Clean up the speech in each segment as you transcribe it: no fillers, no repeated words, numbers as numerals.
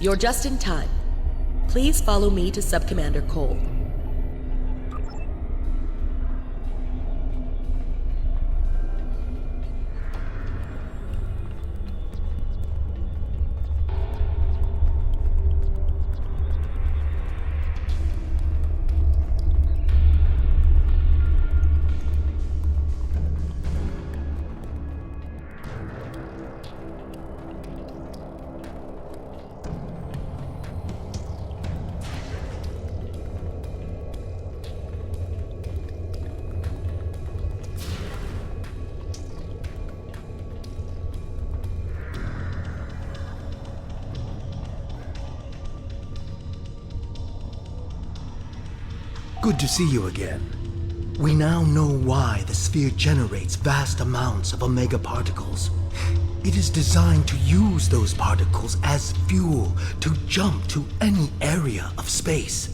You're just in time. Please follow me to Sub-Commander Cole. Good to see you again. We now know why the sphere generates vast amounts of omega particles. It is designed to use those particles as fuel to jump to any area of space.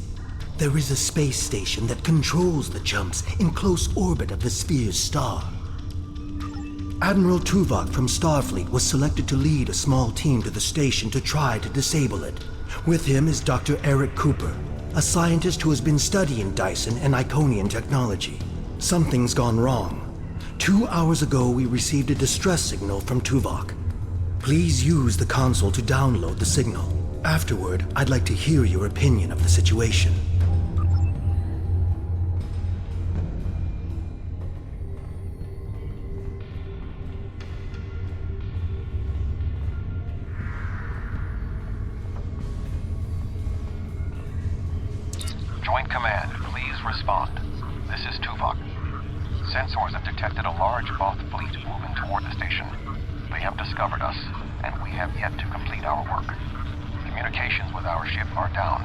There is a space station that controls the jumps in close orbit of the sphere's star. Admiral Tuvok from Starfleet was selected to lead a small team to the station to try to disable it. With him is Dr. Eric Cooper, a scientist who has been studying Dyson and Iconian technology. Something's gone wrong. 2 hours ago, we received a distress signal from Tuvok. Please use the console to download the signal. Afterward, I'd like to hear your opinion of the situation. Joint Command, please respond. This is Tuvok. Sensors have detected a large Voth fleet moving toward the station. They have discovered us, and we have yet to complete our work. Communications with our ship are down.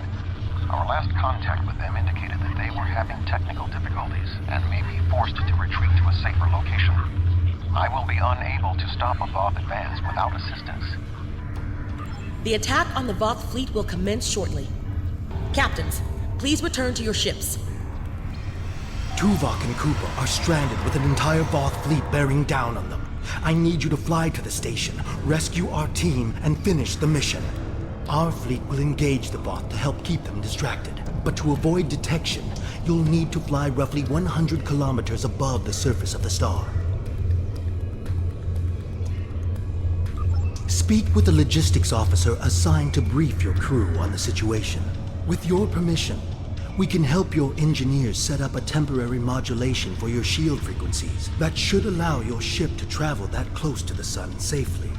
Our last contact with them indicated that they were having technical difficulties and may be forced to retreat to a safer location. I will be unable to stop a Voth advance without assistance. The attack on the Voth fleet will commence shortly. Captains, please return to your ships. Tuvok and Cooper are stranded with an entire Voth fleet bearing down on them. I need you to fly to the station, rescue our team, and finish the mission. Our fleet will engage the Voth to help keep them distracted. But to avoid detection, you'll need to fly roughly 100 kilometers above the surface of the star. Speak with the logistics officer assigned to brief your crew on the situation. With your permission, we can help your engineers set up a temporary modulation for your shield frequencies that should allow your ship to travel that close to the sun safely.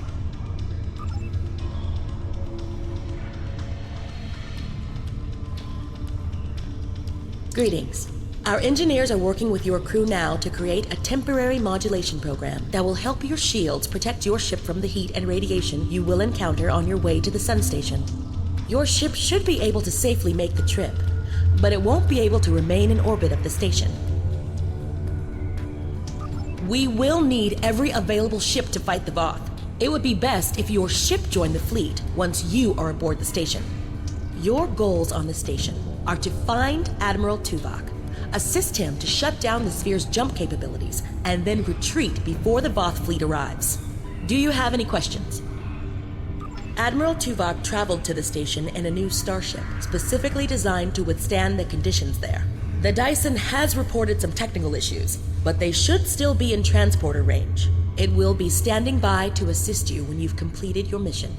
Greetings. Our engineers are working with your crew now to create a temporary modulation program that will help your shields protect your ship from the heat and radiation you will encounter on your way to the sun station. Your ship should be able to safely make the trip, but it won't be able to remain in orbit of the station. We will need every available ship to fight the Voth. It would be best if your ship joined the fleet once you are aboard the station. Your goals on the station are to find Admiral Tuvok, assist him to shut down the sphere's jump capabilities, and then retreat before the Voth fleet arrives. Do you have any questions? Admiral Tuvok traveled to the station in a new starship, specifically designed to withstand the conditions there. The Dyson has reported some technical issues, but they should still be in transporter range. It will be standing by to assist you when you've completed your mission.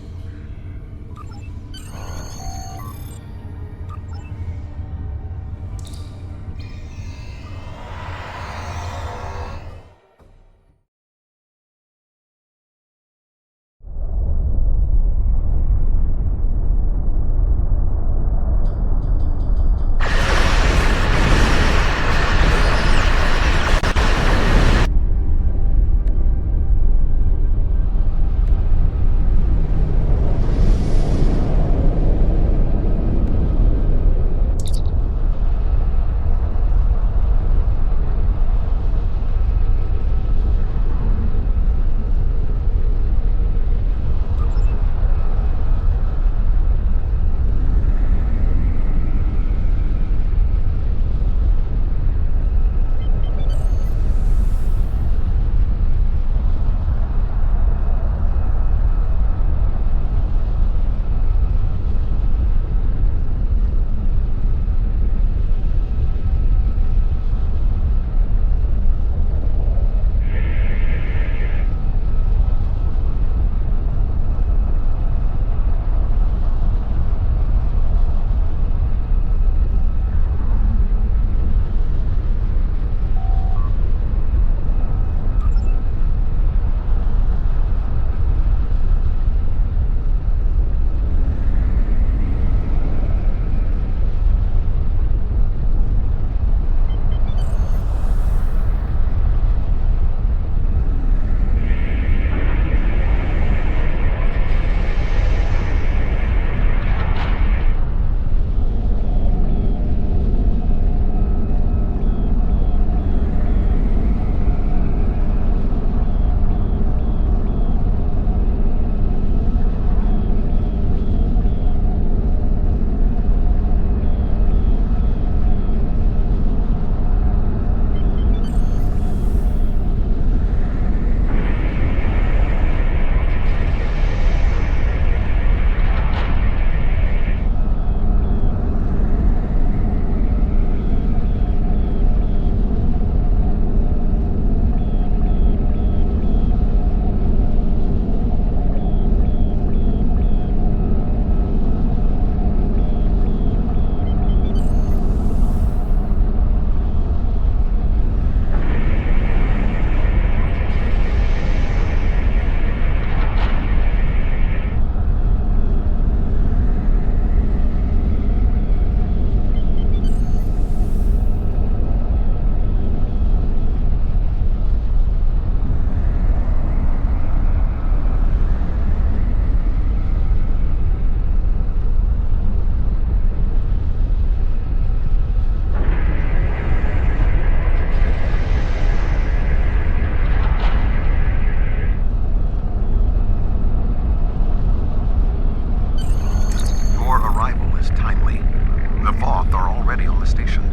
already on the station.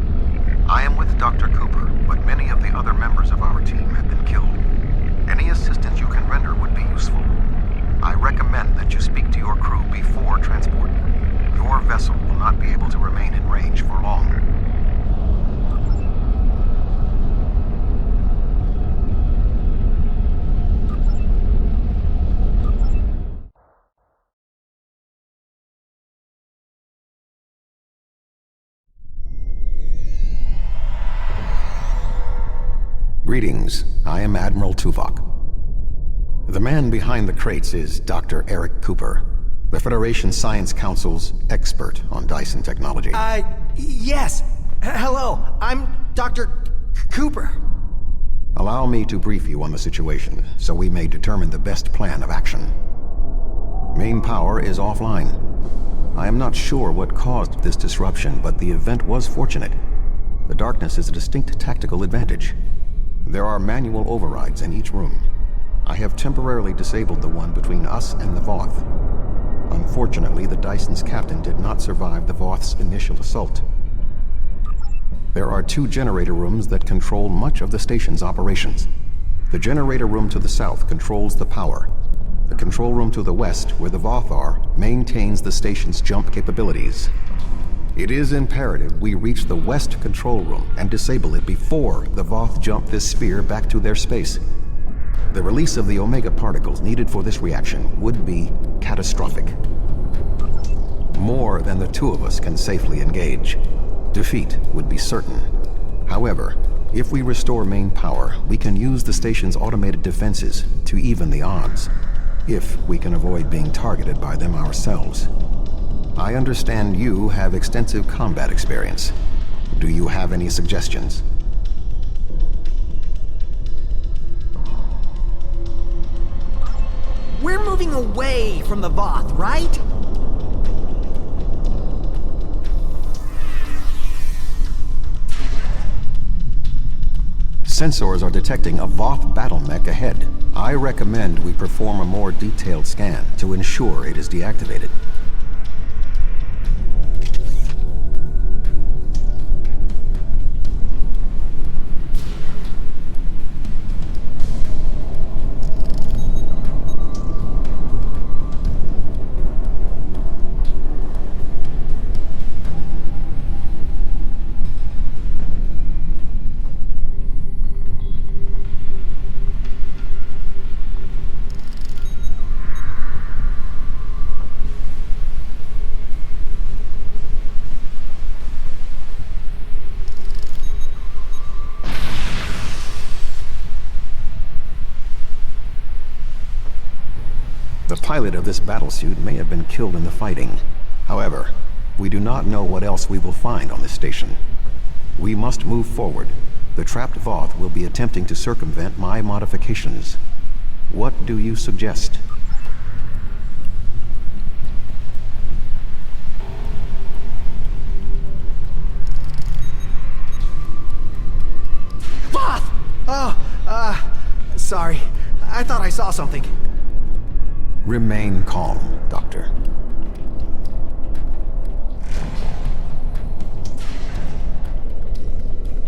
I am with Dr. Cooper, but many of the other members of our team have been killed. Any assistance you can render would be useful. I recommend that you speak to your crew before transport. Your vessel will not be able to remain in range for long. Greetings, I am Admiral Tuvok. The man behind the crates is Dr. Eric Cooper, the Federation Science Council's expert on Dyson technology. Yes. Hello, I'm Dr. Cooper. Allow me to brief you on the situation, so we may determine the best plan of action. Main power is offline. I am not sure what caused this disruption, but the event was fortunate. The darkness is a distinct tactical advantage. There are manual overrides in each room. I have temporarily disabled the one between us and the Voth. Unfortunately, the Dyson's captain did not survive the Voth's initial assault. There are 2 generator rooms that control much of the station's operations. The generator room to the south controls the power. The control room to the west, where the Voth are, maintains the station's jump capabilities. It is imperative we reach the west control room and disable it before the Voth jump this sphere back to their space. The release of the Omega particles needed for this reaction would be catastrophic. More than the 2 of us can safely engage. Defeat would be certain. However, if we restore main power, we can use the station's automated defenses to even the odds, if we can avoid being targeted by them ourselves. I understand you have extensive combat experience. Do you have any suggestions? We're moving away from the Voth, right? Sensors are detecting a Voth battle mech ahead. I recommend we perform a more detailed scan to ensure it is deactivated. The pilot of this battlesuit may have been killed in the fighting. However, we do not know what else we will find on this station. We must move forward. The trapped Voth will be attempting to circumvent my modifications. What do you suggest? Voth! Oh, sorry. I thought I saw something. Remain calm, Doctor.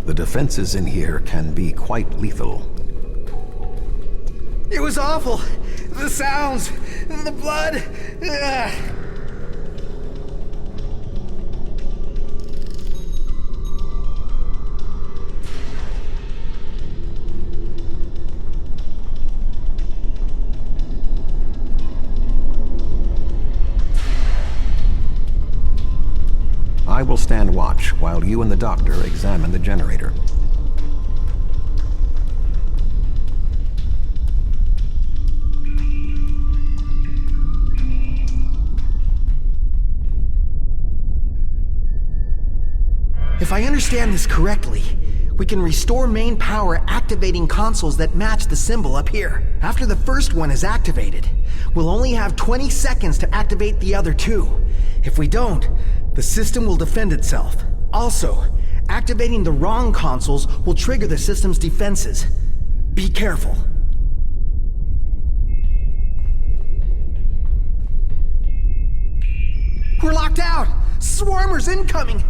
The defenses in here can be quite lethal. It was awful. The sounds, the blood. I will stand watch while you and the doctor examine the generator. If I understand this correctly, we can restore main power activating consoles that match the symbol up here. After the first one is activated, we'll only have 20 seconds to activate the other 2. If we don't, the system will defend itself. Also, activating the wrong consoles will trigger the system's defenses. Be careful. We're locked out! Swarmers incoming!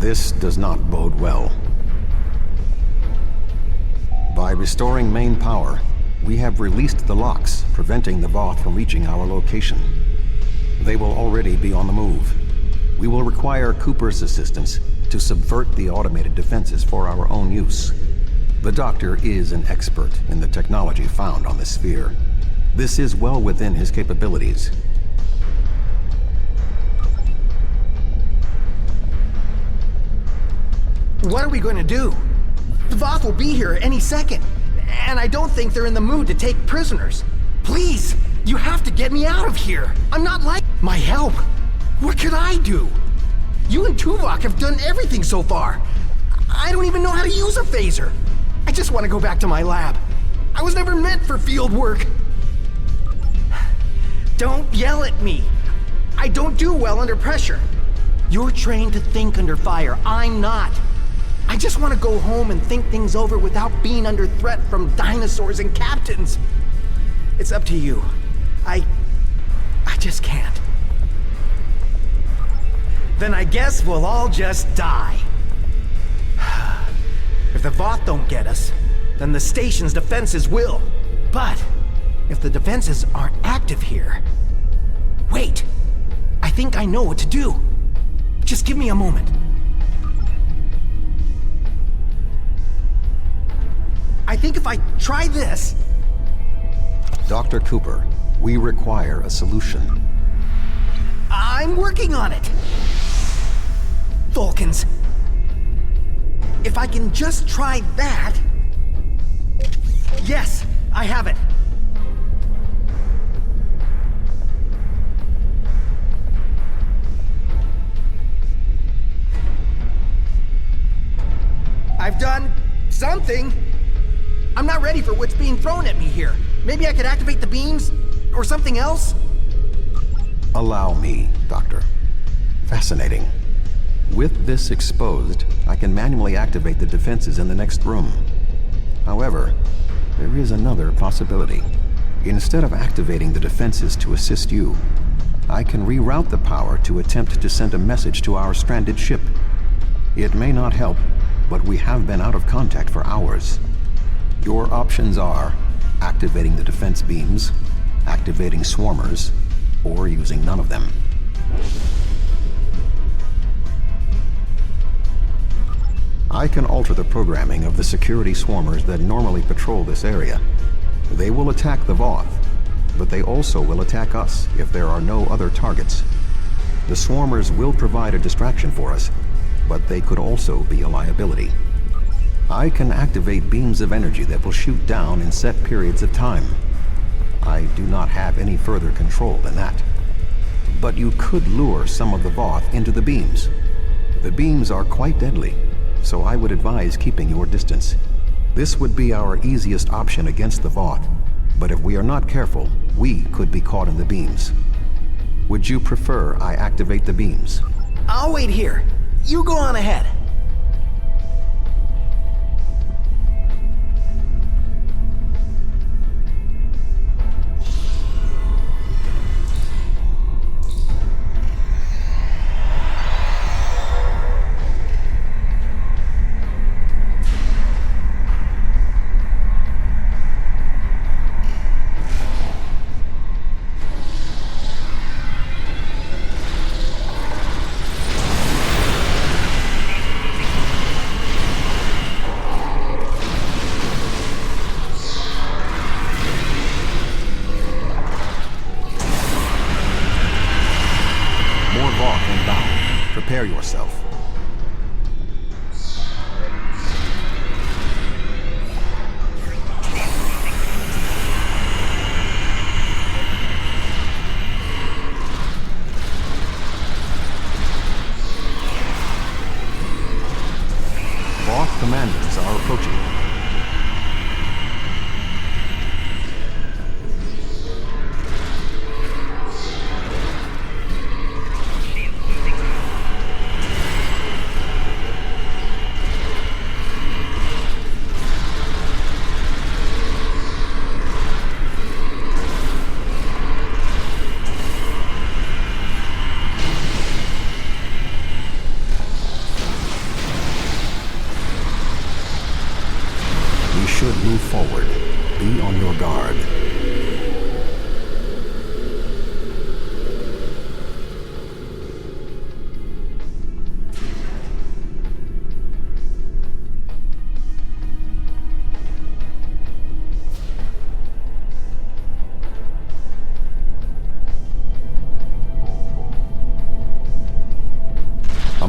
This does not bode well. By restoring main power, we have released the locks, preventing the Voth from reaching our location. They will already be on the move. We will require Cooper's assistance to subvert the automated defenses for our own use. The Doctor is an expert in the technology found on the sphere. This is well within his capabilities. What are we going to do? The Voth will be here any second, and I don't think they're in the mood to take prisoners. Please, you have to get me out of here. I'm not like my help. What could I do? You and Tuvok have done everything so far. I don't even know how to use a phaser. I just want to go back to my lab. I was never meant for field work. Don't yell at me. I don't do well under pressure. You're trained to think under fire. I'm not. I just want to go home and think things over without being under threat from dinosaurs and captains. It's up to you. I just can't. Then I guess we'll all just die. If the Voth don't get us, then the station's defenses will. But if the defenses aren't active here... Wait! I think I know what to do. Just give me a moment. I think if I try this... Dr. Cooper, we require a solution. I'm working on it! Vulcans. If I can just try that... Yes, I have it. I've done something. I'm not ready for what's being thrown at me here. Maybe I could activate the beams, or something else? Allow me, Doctor. Fascinating. With this exposed, I can manually activate the defenses in the next room. However, there is another possibility. Instead of activating the defenses to assist you, I can reroute the power to attempt to send a message to our stranded ship. It may not help, but we have been out of contact for hours. Your options are activating the defense beams, activating swarmers, or using none of them. I can alter the programming of the security swarmers that normally patrol this area. They will attack the Voth, but they also will attack us if there are no other targets. The swarmers will provide a distraction for us, but they could also be a liability. I can activate beams of energy that will shoot down in set periods of time. I do not have any further control than that. But you could lure some of the Voth into the beams. The beams are quite deadly, so I would advise keeping your distance. This would be our easiest option against the Voth, but if we are not careful, we could be caught in the beams. Would you prefer I activate the beams? I'll wait here. You go on ahead. Prepare yourself. Voth commanders are approaching.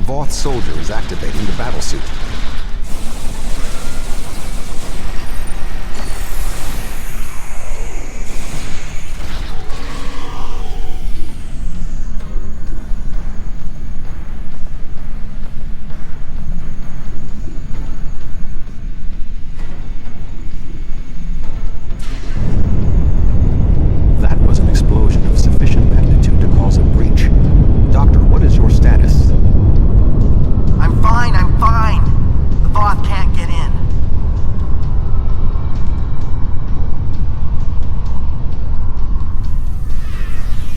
Voth soldier is activating the battlesuit. That was an explosion of sufficient magnitude to cause a breach. Doctor, what is your status? I'm fine. The Voth can't get in.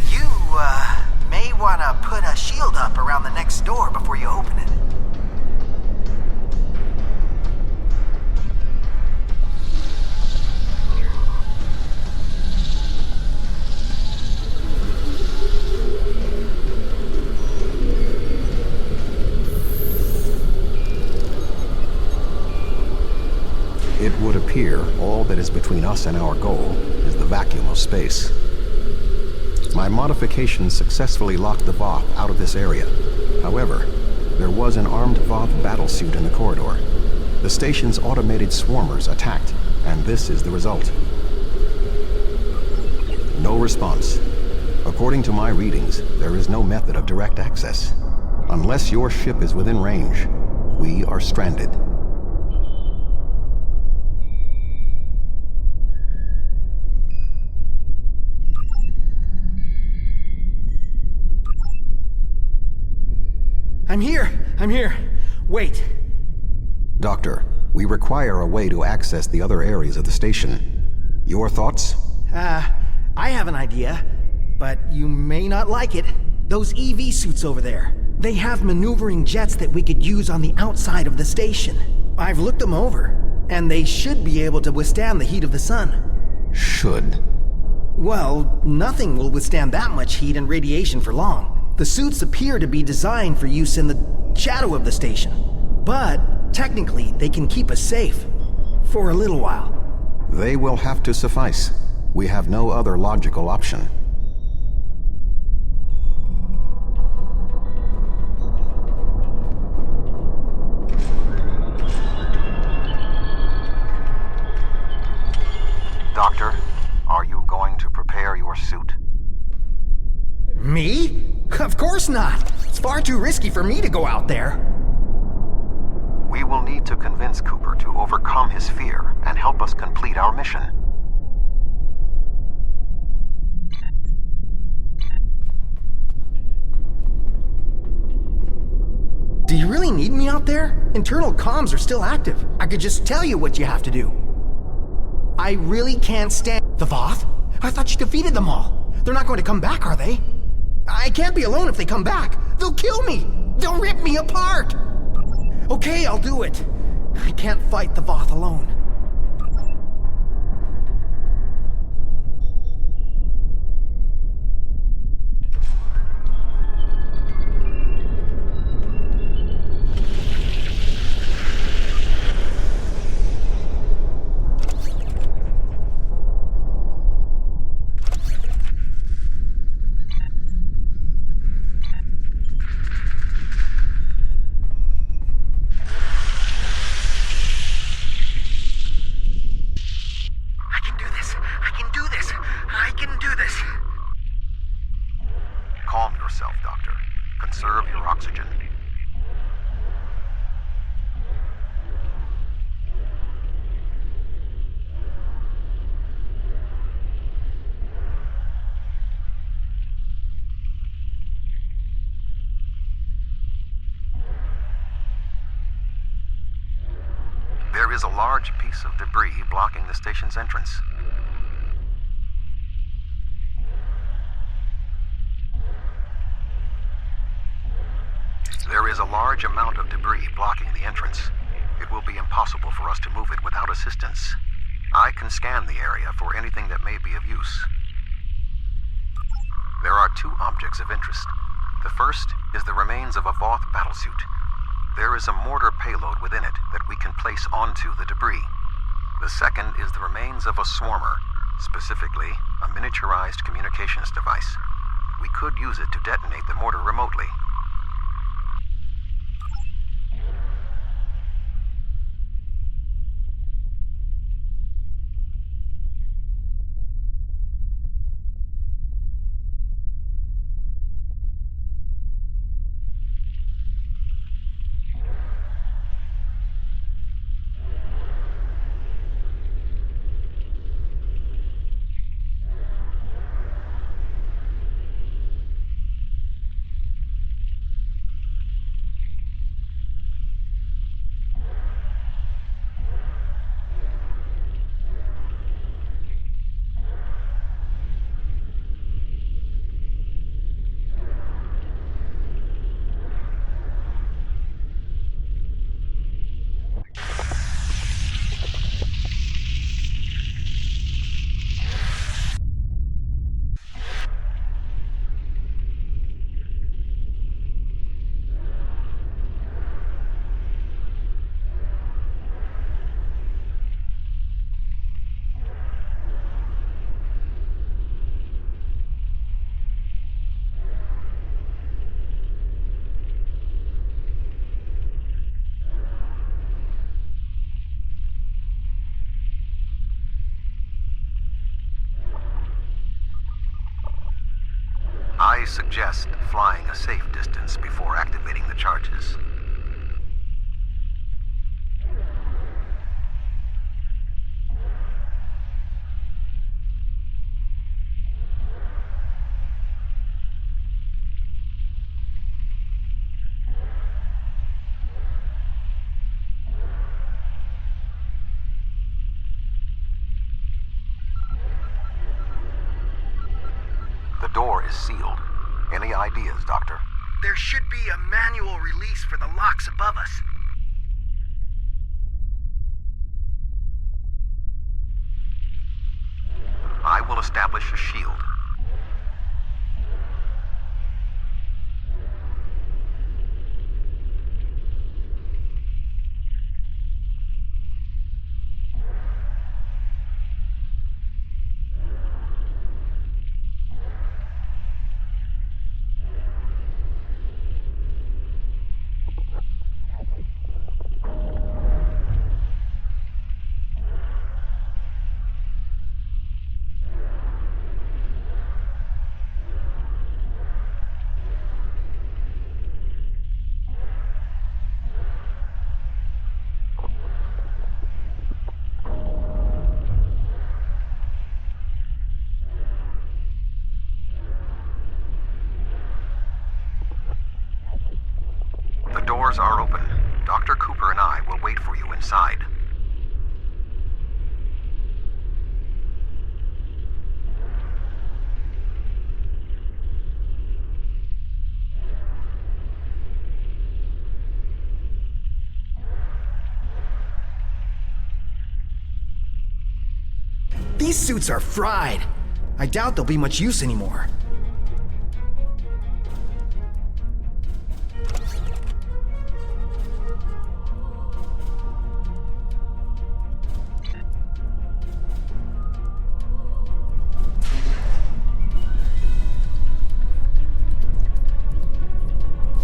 You, may want to put a shield up around the next door before you open it. It would appear all that is between us and our goal is the vacuum of space. My modifications successfully locked the Voth out of this area. However, there was an armed Voth battlesuit in the corridor. The station's automated swarmers attacked, and this is the result. No response. According to my readings, there is no method of direct access. Unless your ship is within range, we are stranded. I'm here. Wait. Doctor, we require a way to access the other areas of the station. Your thoughts? I have an idea, but you may not like it. Those EV suits over there. They have maneuvering jets that we could use on the outside of the station. I've looked them over, and they should be able to withstand the heat of the sun. Should. Well, nothing will withstand that much heat and radiation for long. The suits appear to be designed for use in the shadow of the station. But, technically, they can keep us safe. For a little while. They will have to suffice. We have no other logical option. Doctor, are you going to prepare your suit? Me? Of course not. It's far too risky for me to go out there. We will need to convince Cooper to overcome his fear and help us complete our mission. Do you really need me out there? Internal comms are still active. I could just tell you what you have to do. I really can't stand... The Voth? I thought you defeated them all. They're not going to come back, are they? I can't be alone if they come back. They'll kill me. They'll rip me apart. Okay, I'll do it. I can't fight the Voth alone. Calm yourself, Doctor. Conserve your oxygen. There is a large piece of debris blocking the station's entrance. There is a large amount of debris blocking the entrance. It will be impossible for us to move it without assistance. I can scan the area for anything that may be of use. There are two objects of interest. The first is the remains of a Voth battlesuit. There is a mortar payload within it that we can place onto the debris. The second is the remains of a swarmer, specifically a miniaturized communications device. We could use it to detonate the mortar remotely. suggest flying a safe distance before activating the charges. The door is sealed. Any ideas, Doctor? There should be a manual release for the locks above us. I will establish a shield. The doors are open. Dr. Cooper and I will wait for you inside. These suits are fried. I doubt they'll be much use anymore.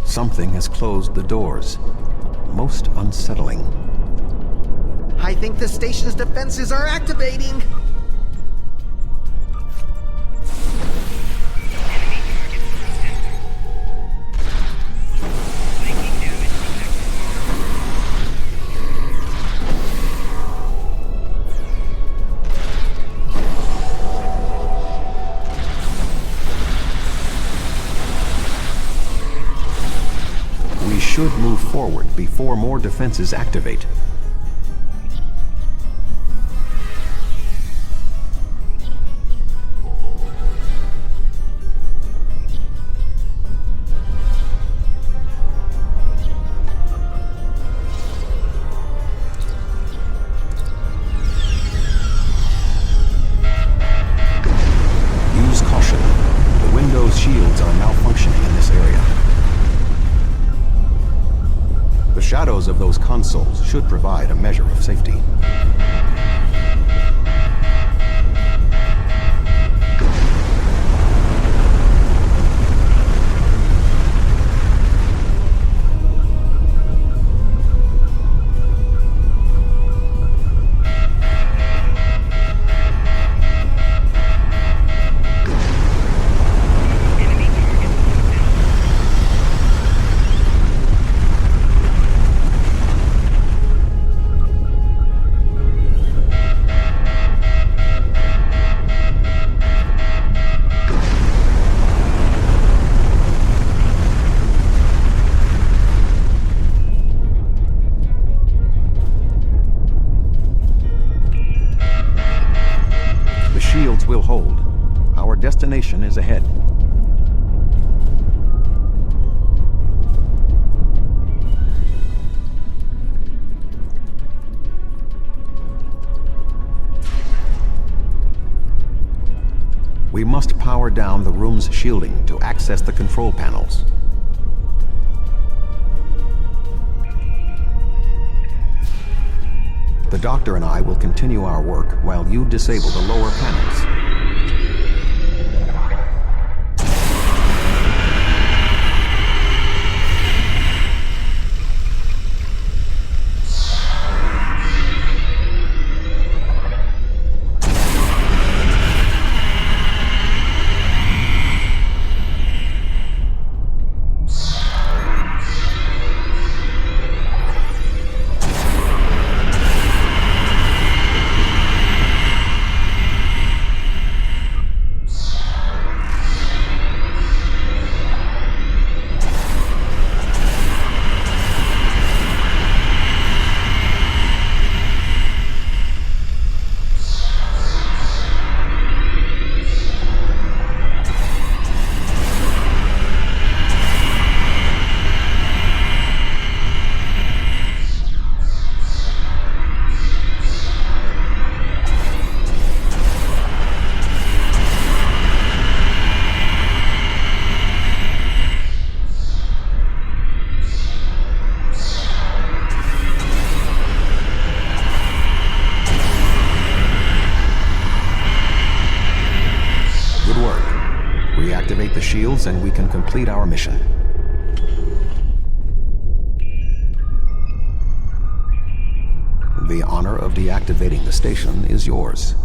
Something has closed the doors. Most unsettling. I think the station's defenses are activating. We should move forward before more defenses activate. Use caution. The Windows shields are malfunctioning in this area. The shadows of those consoles should provide a measure of safety. The shields will hold. Our destination is ahead. We must power down the room's shielding to access the control panels. The Doctor and I will continue our work while you disable the lower panels. us and we can complete our mission. The honor of deactivating the station is yours.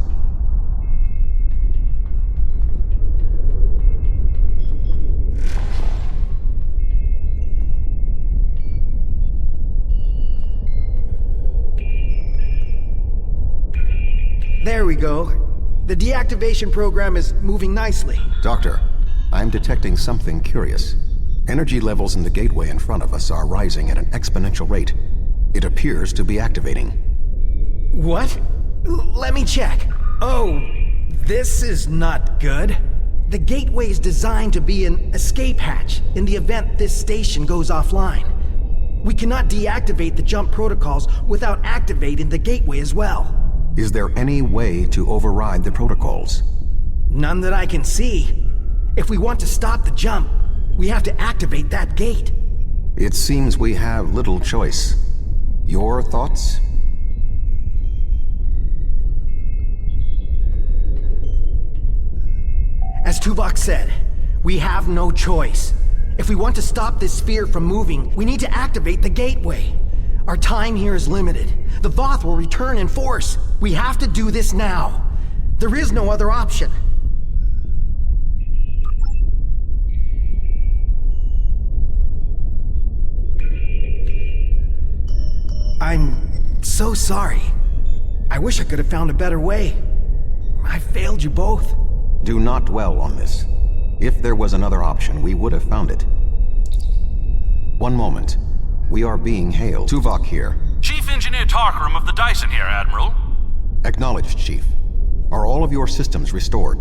There we go. The deactivation program is moving nicely. Doctor, I'm detecting something curious. Energy levels in the gateway in front of us are rising at an exponential rate. It appears to be activating. What? Let me check. Oh, this is not good. The gateway is designed to be an escape hatch in the event this station goes offline. We cannot deactivate the jump protocols without activating the gateway as well. Is there any way to override the protocols? None that I can see. If we want to stop the jump, we have to activate that gate. It seems we have little choice. Your thoughts? As Tuvok said, we have no choice. If we want to stop this sphere from moving, we need to activate the gateway. Our time here is limited. The Voth will return in force. We have to do this now. There is no other option. I'm so sorry. I wish I could have found a better way. I failed you both. Do not dwell on this. If there was another option, we would have found it. One moment. We are being hailed. Tuvok here. Chief Engineer Tarkaram of the Dyson here, Admiral. Acknowledged, Chief. Are all of your systems restored?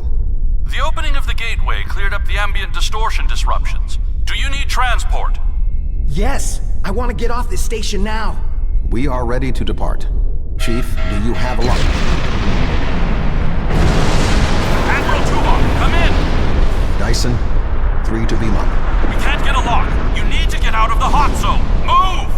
The opening of the gateway cleared up the ambient distortion disruptions. Do you need transport? Yes, I want to get off this station now. We are ready to depart. Chief, do you have a lock? Admiral Tuvok, come in! Dyson, 3 to beam up. We can't get a lock. You need to get out of the hot zone. Move!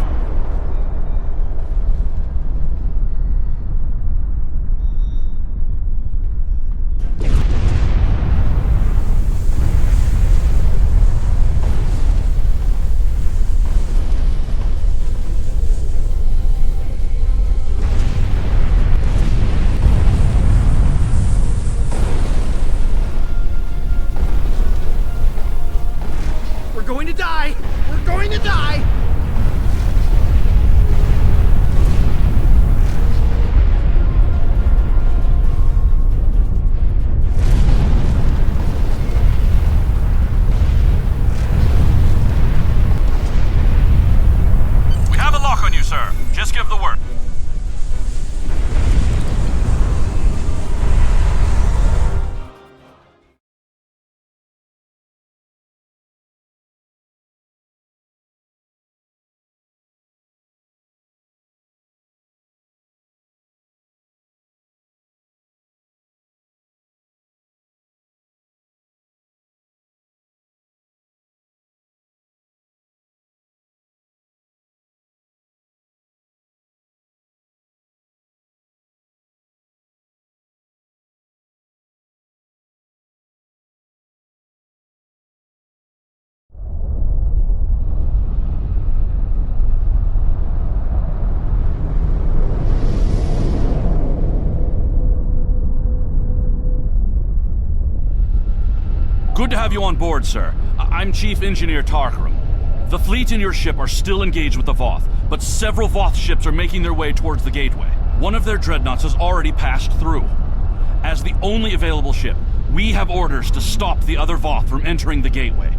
We're going to die! We're going to die! We have a lock on you, sir. Just give the word. Good to have you on board, sir. I'm Chief Engineer Tarkaram. The fleet and your ship are still engaged with the Voth, but several Voth ships are making their way towards the gateway. One of their dreadnoughts has already passed through. As the only available ship, we have orders to stop the other Voth from entering the gateway.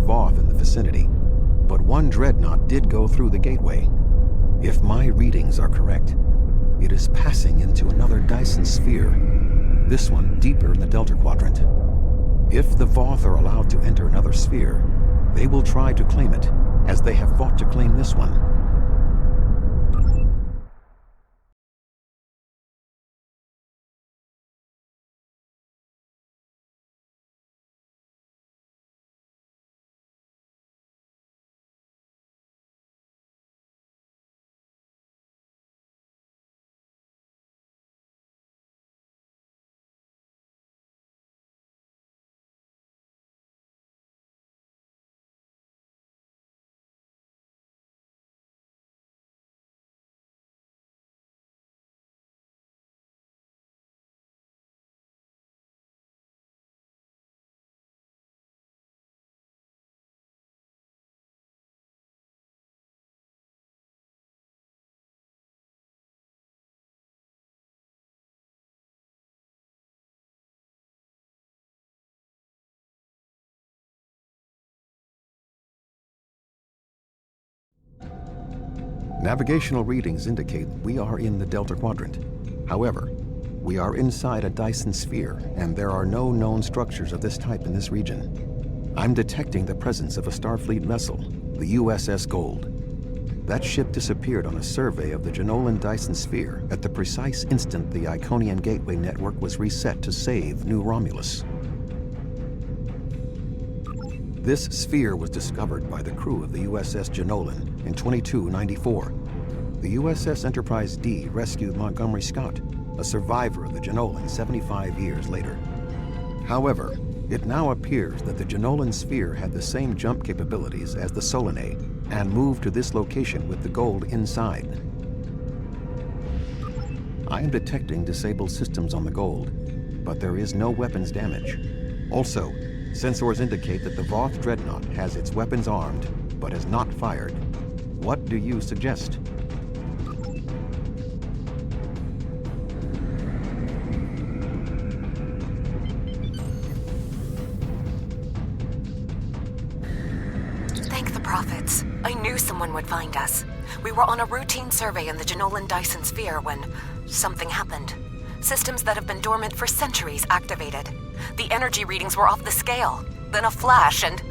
Voth in the vicinity, but one dreadnought did go through the gateway. If my readings are correct, it is passing into another Dyson sphere, this one deeper in the Delta Quadrant. If the Voth are allowed to enter another sphere, they will try to claim it, as they have fought to claim this one. Navigational readings indicate we are in the Delta Quadrant. However, we are inside a Dyson sphere, and there are no known structures of this type in this region. I'm detecting the presence of a Starfleet vessel, the USS Gold. That ship disappeared on a survey of the Jenolan Dyson sphere at the precise instant the Iconian Gateway network was reset to save New Romulus. This sphere was discovered by the crew of the USS Jenolan in 2294. The USS Enterprise D rescued Montgomery Scott, a survivor of the Jenolan 75 years later. However, it now appears that the Jenolan sphere had the same jump capabilities as the Solanae and moved to this location with the Gold inside. I am detecting disabled systems on the Gold, but there is no weapons damage. Also, sensors indicate that the Voth Dreadnought has its weapons armed, but has not fired. What do you suggest? Thank the prophets. I knew someone would find us. We were on a routine survey in the Jenolan Dyson sphere when something happened. Systems that have been dormant for centuries activated. The energy readings were off the scale. Then a flash and...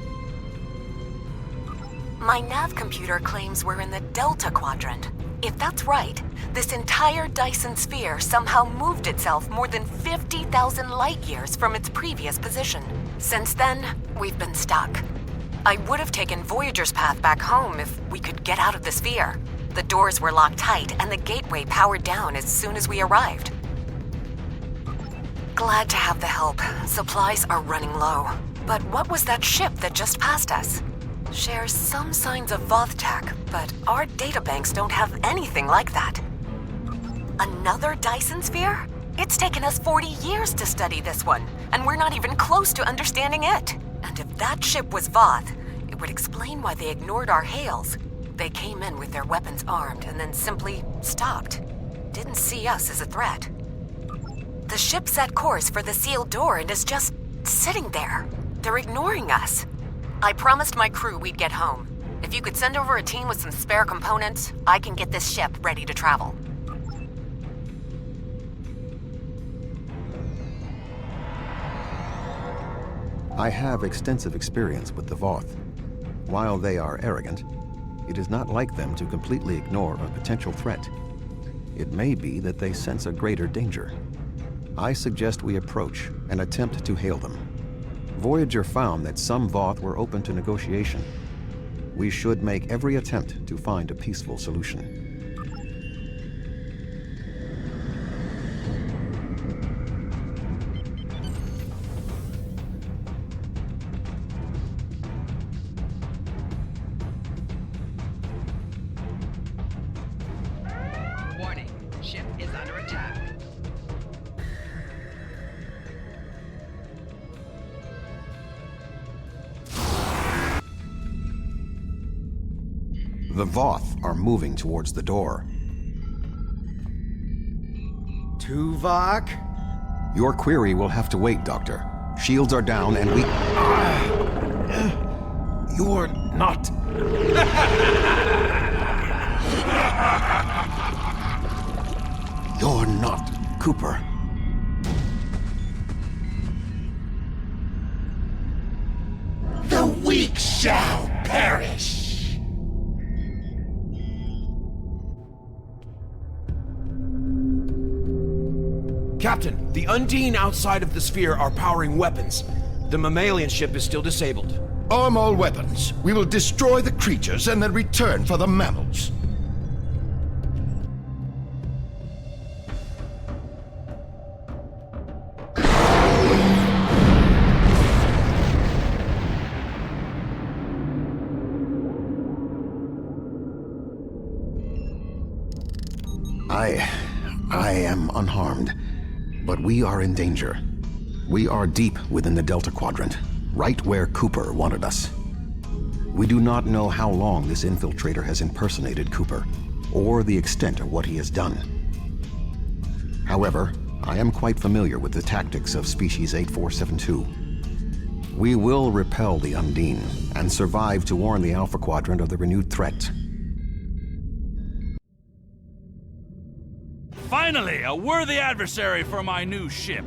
My nav computer claims we're in the Delta Quadrant. If that's right, this entire Dyson sphere somehow moved itself more than 50,000 light years from its previous position. Since then, we've been stuck. I would have taken Voyager's path back home if we could get out of the sphere. The doors were locked tight and the gateway powered down as soon as we arrived. Glad to have the help. Supplies are running low. But what was that ship that just passed us? Shares some signs of Voth tech, but our databanks don't have anything like that. Another Dyson sphere? It's taken us 40 years to study this one, and we're not even close to understanding it. And if that ship was Voth, it would explain why they ignored our hails. They came in with their weapons armed and then simply stopped. Didn't see us as a threat. The ship set course for the sealed door and is just sitting there. They're ignoring us. I promised my crew we'd get home. If you could send over a team with some spare components, I can get this ship ready to travel. I have extensive experience with the Voth. While they are arrogant, it is not like them to completely ignore a potential threat. It may be that they sense a greater danger. I suggest we approach and attempt to hail them. Voyager found that some Voth were open to negotiation. We should make every attempt to find a peaceful solution. Warning, ship is under attack. The Voth are moving towards the door. Tuvok? Your query will have to wait, Doctor. Shields are down and we... You're not... You're not Cooper. The weak shall perish! Captain, the Undine outside of the sphere are powering weapons. The mammalian ship is still disabled. Arm all weapons. We will destroy the creatures and then return for the mammals. I am unharmed, but we are in danger. We are deep within the Delta Quadrant, right where Cooper wanted us. We do not know how long this infiltrator has impersonated Cooper, or the extent of what he has done. However, I am quite familiar with the tactics of Species 8472. We will repel the Undine, and survive to warn the Alpha Quadrant of the renewed threat. Finally, a worthy adversary for my new ship.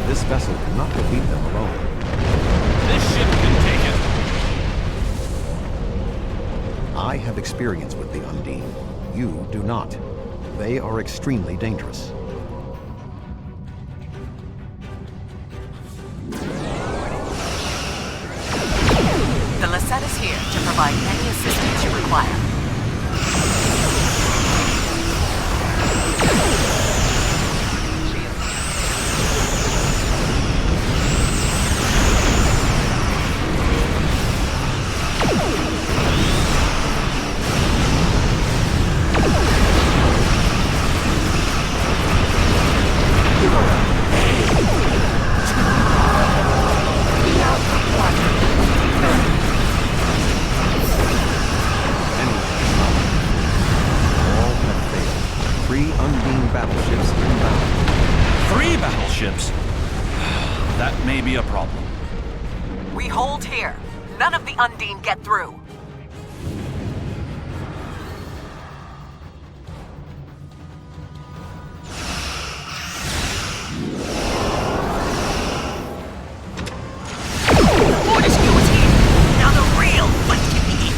This vessel cannot defeat them alone. This ship can take it. I have experience with the Undine. You do not. They are extremely dangerous. The Lisette is here to provide any assistance you require. Battleships inbound. 3 battleships? That may be a problem. We hold here. None of the Undine get through. Fortescue is here. Now the real fight can begin.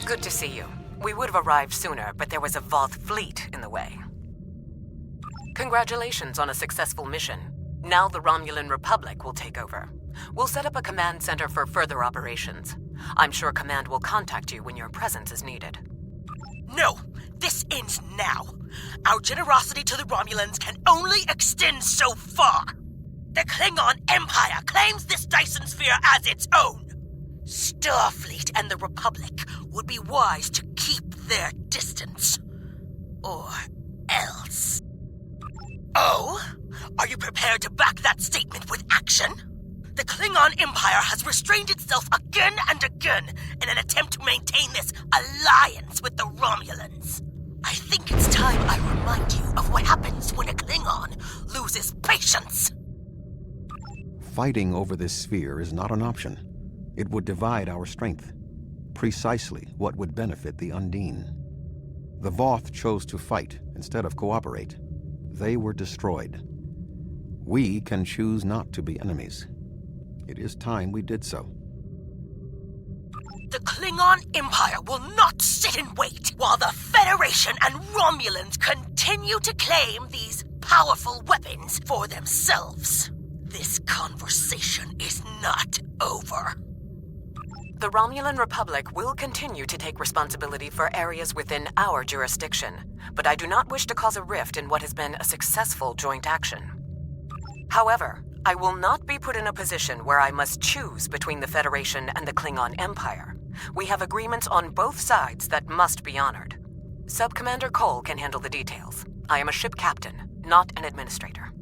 Good to see you. We would have arrived sooner, but there was a Voth fleet in the way. Congratulations on a successful mission. Now the Romulan Republic will take over. We'll set up a command center for further operations. I'm sure Command will contact you when your presence is needed. No! This ends now! Our generosity to the Romulans can only extend so far! The Klingon Empire claims this Dyson Sphere as its own! Starfleet and the Republic would be wise to keep their distance. Or else. Oh? Are you prepared to back that statement with action? The Klingon Empire has restrained itself again and again in an attempt to maintain this alliance with the Romulans. I think it's time I remind you of what happens when a Klingon loses patience. Fighting over this sphere is not an option. It would divide our strength. Precisely what would benefit the Undine. The Voth chose to fight instead of cooperate. They were destroyed. We can choose not to be enemies. It is time we did so. The Klingon Empire will not sit and wait while the Federation and Romulans continue to claim these powerful weapons for themselves. This conversation is not over. The Romulan Republic will continue to take responsibility for areas within our jurisdiction, but I do not wish to cause a rift in what has been a successful joint action. However, I will not be put in a position where I must choose between the Federation and the Klingon Empire. We have agreements on both sides that must be honored. Sub-Commander Cole can handle the details. I am a ship captain, not an administrator.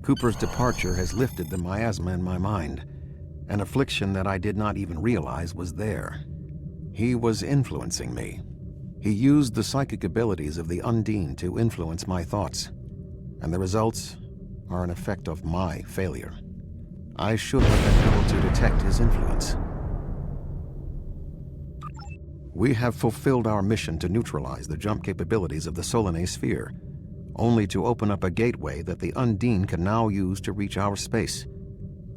Cooper's departure has lifted the miasma in my mind, an affliction that I did not even realize was there. He was influencing me. He used the psychic abilities of the Undine to influence my thoughts, and the results are an effect of my failure. I should have been able to detect his influence. We have fulfilled our mission to neutralize the jump capabilities of the Solanae sphere, only to open up a gateway that the Undine can now use to reach our space.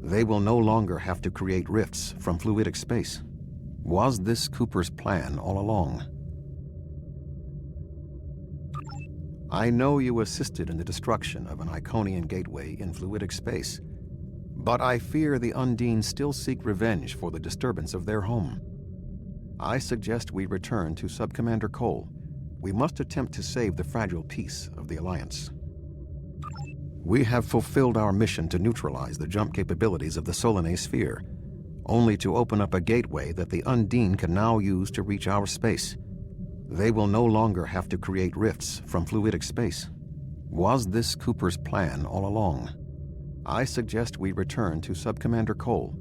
They will no longer have to create rifts from fluidic space. Was this Cooper's plan all along? I know you assisted in the destruction of an Iconian gateway in fluidic space, but I fear the Undine still seek revenge for the disturbance of their home. I suggest we return to Sub-Commander Cole. We must attempt to save the fragile peace of the Alliance. We have fulfilled our mission to neutralize the jump capabilities of the Solanae sphere, only to open up a gateway that the Undine can now use to reach our space. They will no longer have to create rifts from fluidic space. Was this Cooper's plan all along? I suggest we return to Sub-Commander Cole.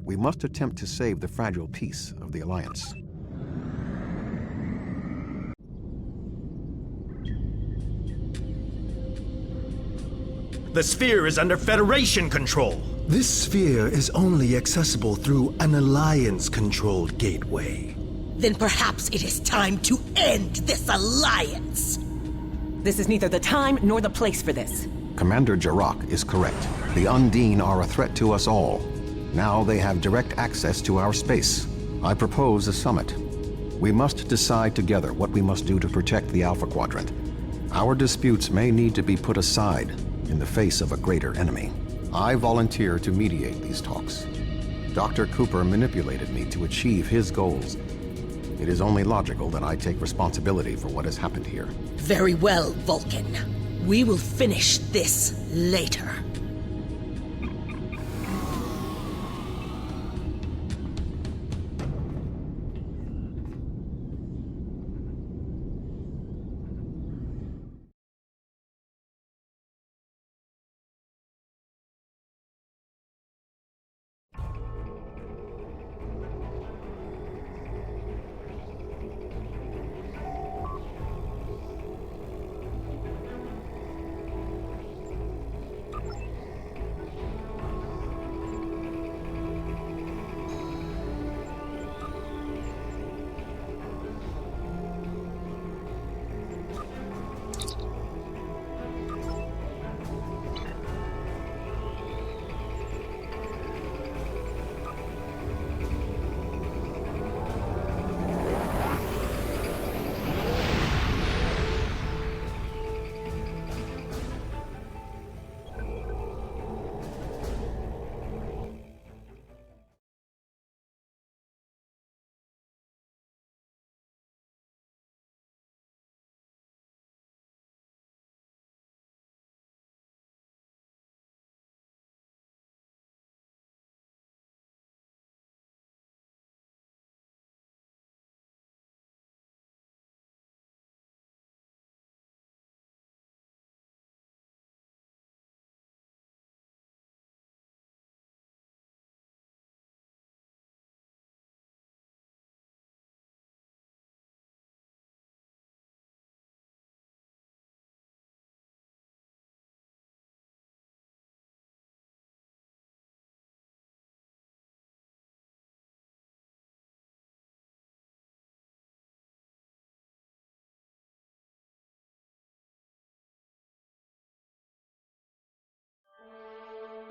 We must attempt to save the fragile peace of the Alliance. The sphere is under Federation control. This sphere is only accessible through an Alliance-controlled gateway. Then perhaps it is time to end this alliance. This is neither the time nor the place for this. Commander Jarrah is correct. The Undine are a threat to us all. Now they have direct access to our space. I propose a summit. We must decide together what we must do to protect the Alpha Quadrant. Our disputes may need to be put aside in the face of a greater enemy. I volunteer to mediate these talks. Dr. Cooper manipulated me to achieve his goals. It is only logical that I take responsibility for what has happened here. Very well, Vulcan. We will finish this later.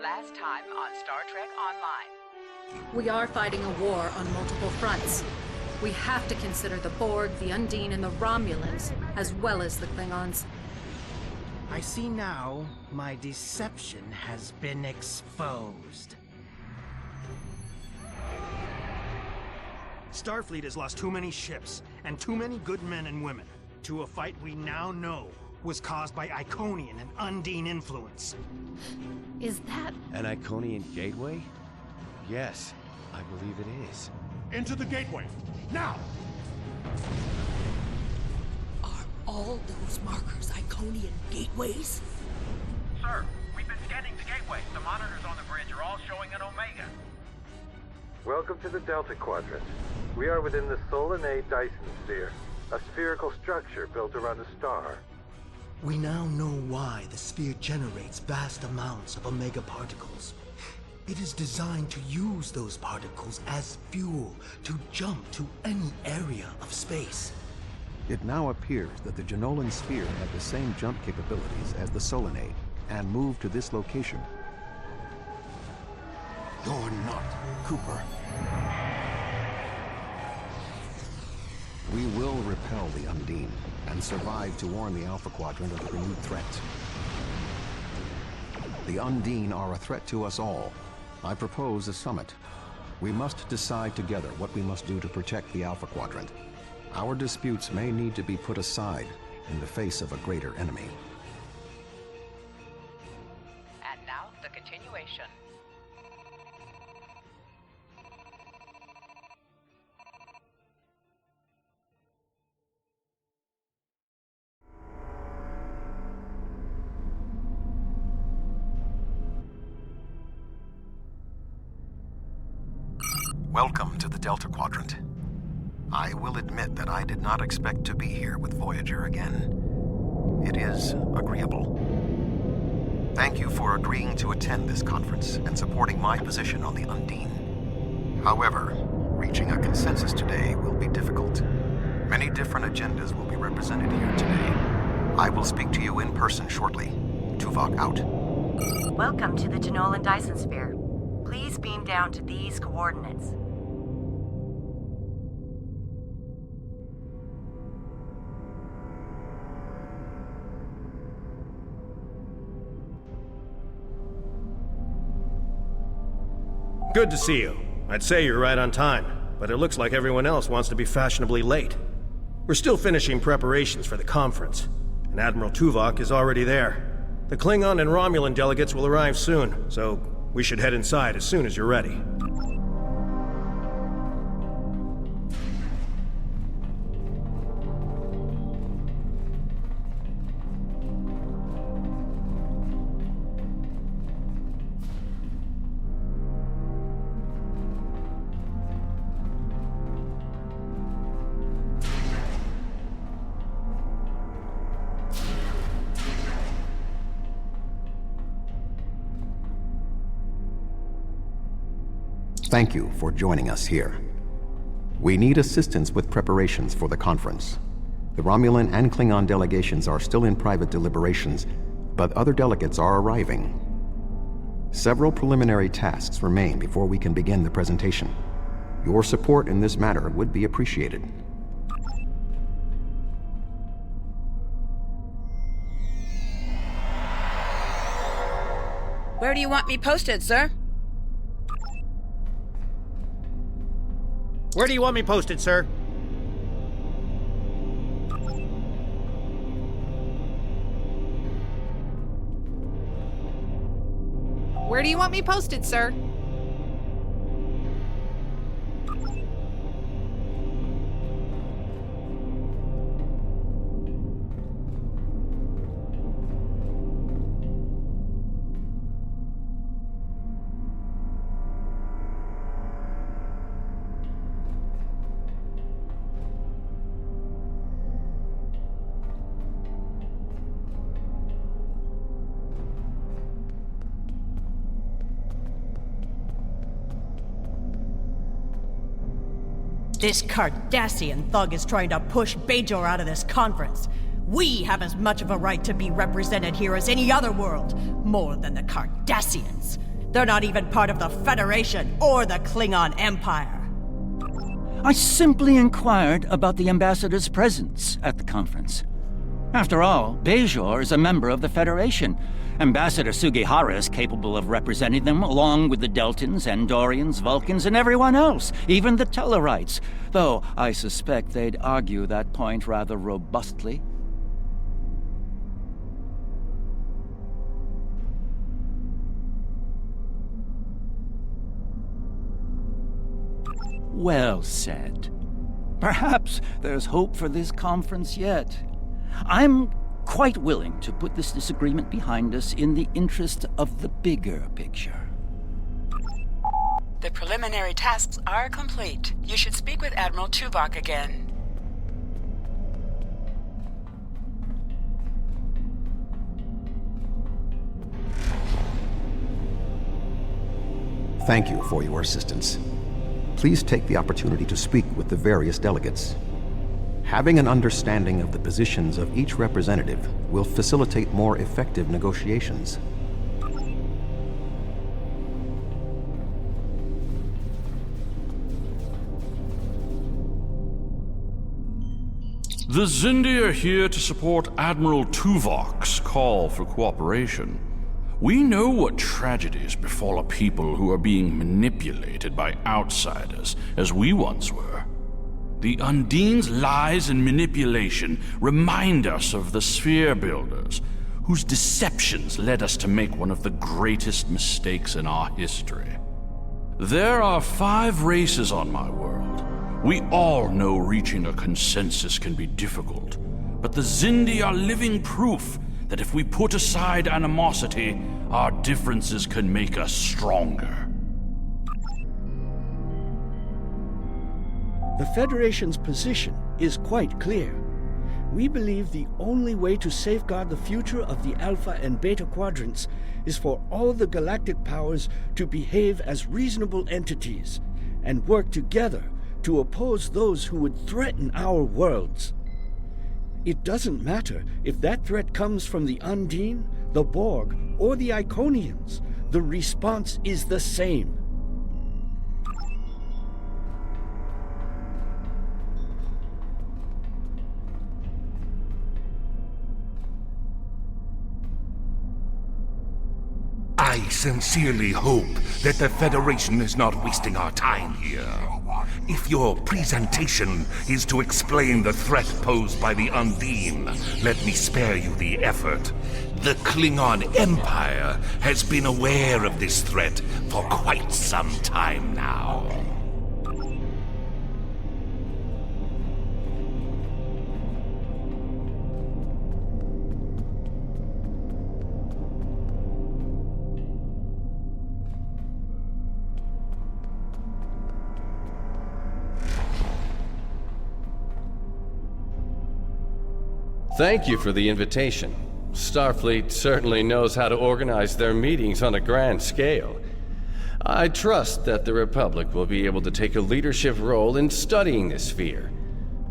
Last time on Star Trek Online. We are fighting a war on multiple fronts. We have to consider the Borg, the Undine, and the Romulans, as well as the Klingons. I see now my deception has been exposed. Starfleet has lost too many ships, and too many good men and women, to a fight we now know was caused by Iconian and Undine influence. Is that... an Iconian gateway? Yes, I believe it is. Into the gateway, now! Are all those markers Iconian gateways? Sir, we've been scanning the gateway. The monitors on the bridge are all showing an Omega. Welcome to the Delta Quadrant. We are within the Solanae Dyson Sphere, a spherical structure built around a star. We now know why the sphere generates vast amounts of Omega particles. It is designed to use those particles as fuel to jump to any area of space. It now appears that the Jenolan Sphere had the same jump capabilities as the Solanae, and moved to this location. You're not Cooper. We will repel the Undine, and survive to warn the Alpha Quadrant of the renewed threat. The Undine are a threat to us all. I propose a summit. We must decide together what we must do to protect the Alpha Quadrant. Our disputes may need to be put aside in the face of a greater enemy. And now, the continuation. Welcome to the Delta Quadrant. I will admit that I did not expect to be here with Voyager again. It is agreeable. Thank you for agreeing to attend this conference and supporting my position on the Undine. However, reaching a consensus today will be difficult. Many different agendas will be represented here today. I will speak to you in person shortly. Tuvok out. Welcome to the Jenolan Dyson Sphere. Please beam down to these coordinates. Good to see you. I'd say you're right on time, but it looks like everyone else wants to be fashionably late. We're still finishing preparations for the conference, and Admiral Tuvok is already there. The Klingon and Romulan delegates will arrive soon, so we should head inside as soon as you're ready. Thank you for joining us here. We need assistance with preparations for the conference. The Romulan and Klingon delegations are still in private deliberations, but other delegates are arriving. Several preliminary tasks remain before we can begin the presentation. Your support in this matter would be appreciated. Where do you want me posted, sir? Where do you want me posted, sir? Where do you want me posted, sir? This Cardassian thug is trying to push Bajor out of this conference. We have as much of a right to be represented here as any other world, more than the Cardassians. They're not even part of the Federation or the Klingon Empire. I simply inquired about the ambassador's presence at the conference. After all, Bajor is a member of the Federation. Ambassador Sugihara is capable of representing them along with the Deltans, Andorians, Vulcans, and everyone else, even the Tellarites, though I suspect they'd argue that point rather robustly. Well said. Perhaps there's hope for this conference yet. I'm quite willing to put this disagreement behind us in the interest of the bigger picture. The preliminary tasks are complete. You should speak with Admiral Tuvok again. Thank you for your assistance. Please take the opportunity to speak with the various delegates. Having an understanding of the positions of each representative will facilitate more effective negotiations. The Xindi are here to support Admiral Tuvok's call for cooperation. We know what tragedies befall a people who are being manipulated by outsiders, as we once were. The Undine's lies and manipulation remind us of the Sphere Builders, whose deceptions led us to make one of the greatest mistakes in our history. There are 5 races on my world. We all know reaching a consensus can be difficult, but the Xindi are living proof that if we put aside animosity, our differences can make us stronger. The Federation's position is quite clear. We believe the only way to safeguard the future of the Alpha and Beta Quadrants is for all the galactic powers to behave as reasonable entities and work together to oppose those who would threaten our worlds. It doesn't matter if that threat comes from the Undine, the Borg, or the Iconians. The response is the same. I sincerely hope that the Federation is not wasting our time here. If your presentation is to explain the threat posed by the Undine, let me spare you the effort. The Klingon Empire has been aware of this threat for quite some time now. Thank you for the invitation. Starfleet certainly knows how to organize their meetings on a grand scale. I trust that the Republic will be able to take a leadership role in studying this sphere.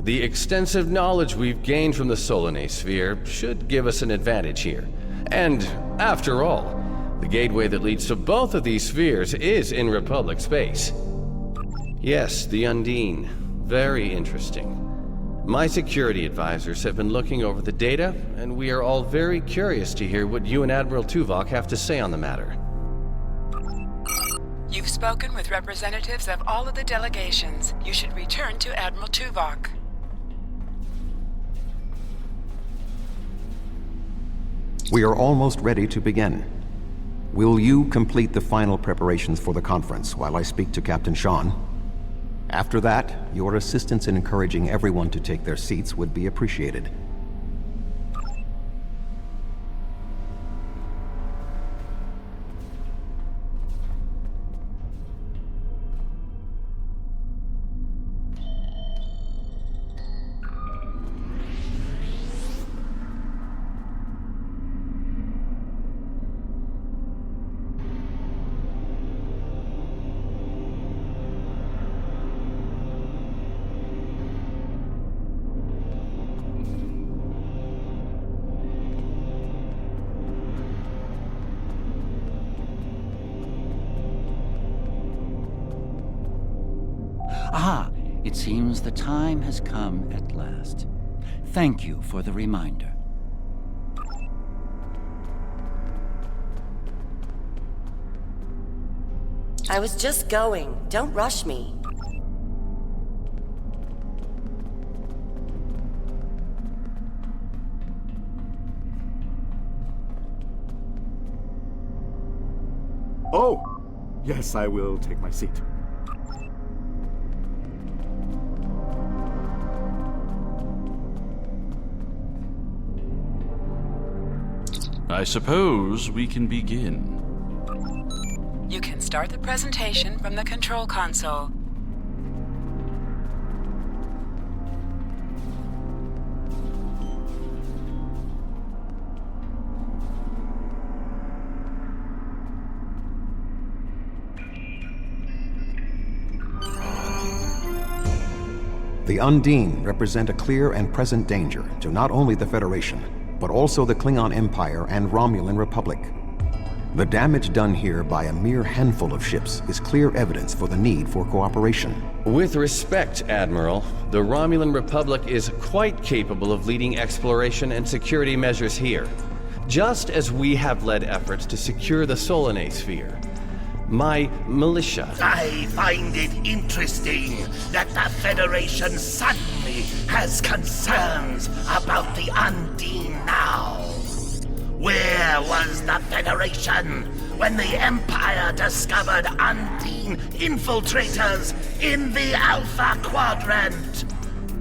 The extensive knowledge we've gained from the Solanae sphere should give us an advantage here. And, after all, the gateway that leads to both of these spheres is in Republic space. Yes, the Undine. Very interesting. My security advisors have been looking over the data, and we are all very curious to hear what you and Admiral Tuvok have to say on the matter. You've spoken with representatives of all of the delegations. You should return to Admiral Tuvok. We are almost ready to begin. Will you complete the final preparations for the conference while I speak to Captain Sean? After that, your assistance in encouraging everyone to take their seats would be appreciated. It seems the time has come at last. Thank you for the reminder. I was just going. Don't rush me. Oh! Yes, I will take my seat. I suppose we can begin. You can start the presentation from the control console. The Undine represent a clear and present danger to not only the Federation, but also the Klingon Empire and Romulan Republic. The damage done here by a mere handful of ships is clear evidence for the need for cooperation. With respect, Admiral, the Romulan Republic is quite capable of leading exploration and security measures here, just as we have led efforts to secure the Solanae sphere. My militia... I find it interesting that the Federation suddenly has concerns about the Undine now. Where was the Federation when the Empire discovered Undine infiltrators in the Alpha Quadrant?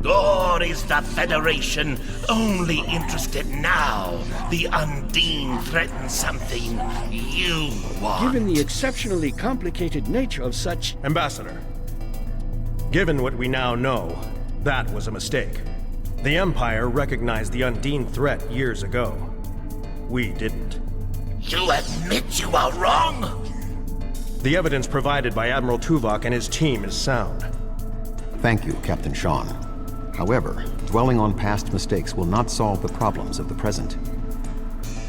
Or is the Federation only interested now the Undine threatens something you want? Given the exceptionally complicated nature of such... Ambassador, given what we now know, that was a mistake. The Empire recognized the Undine threat years ago. We didn't. You admit you are wrong? The evidence provided by Admiral Tuvok and his team is sound. Thank you, Captain Sean. However, dwelling on past mistakes will not solve the problems of the present.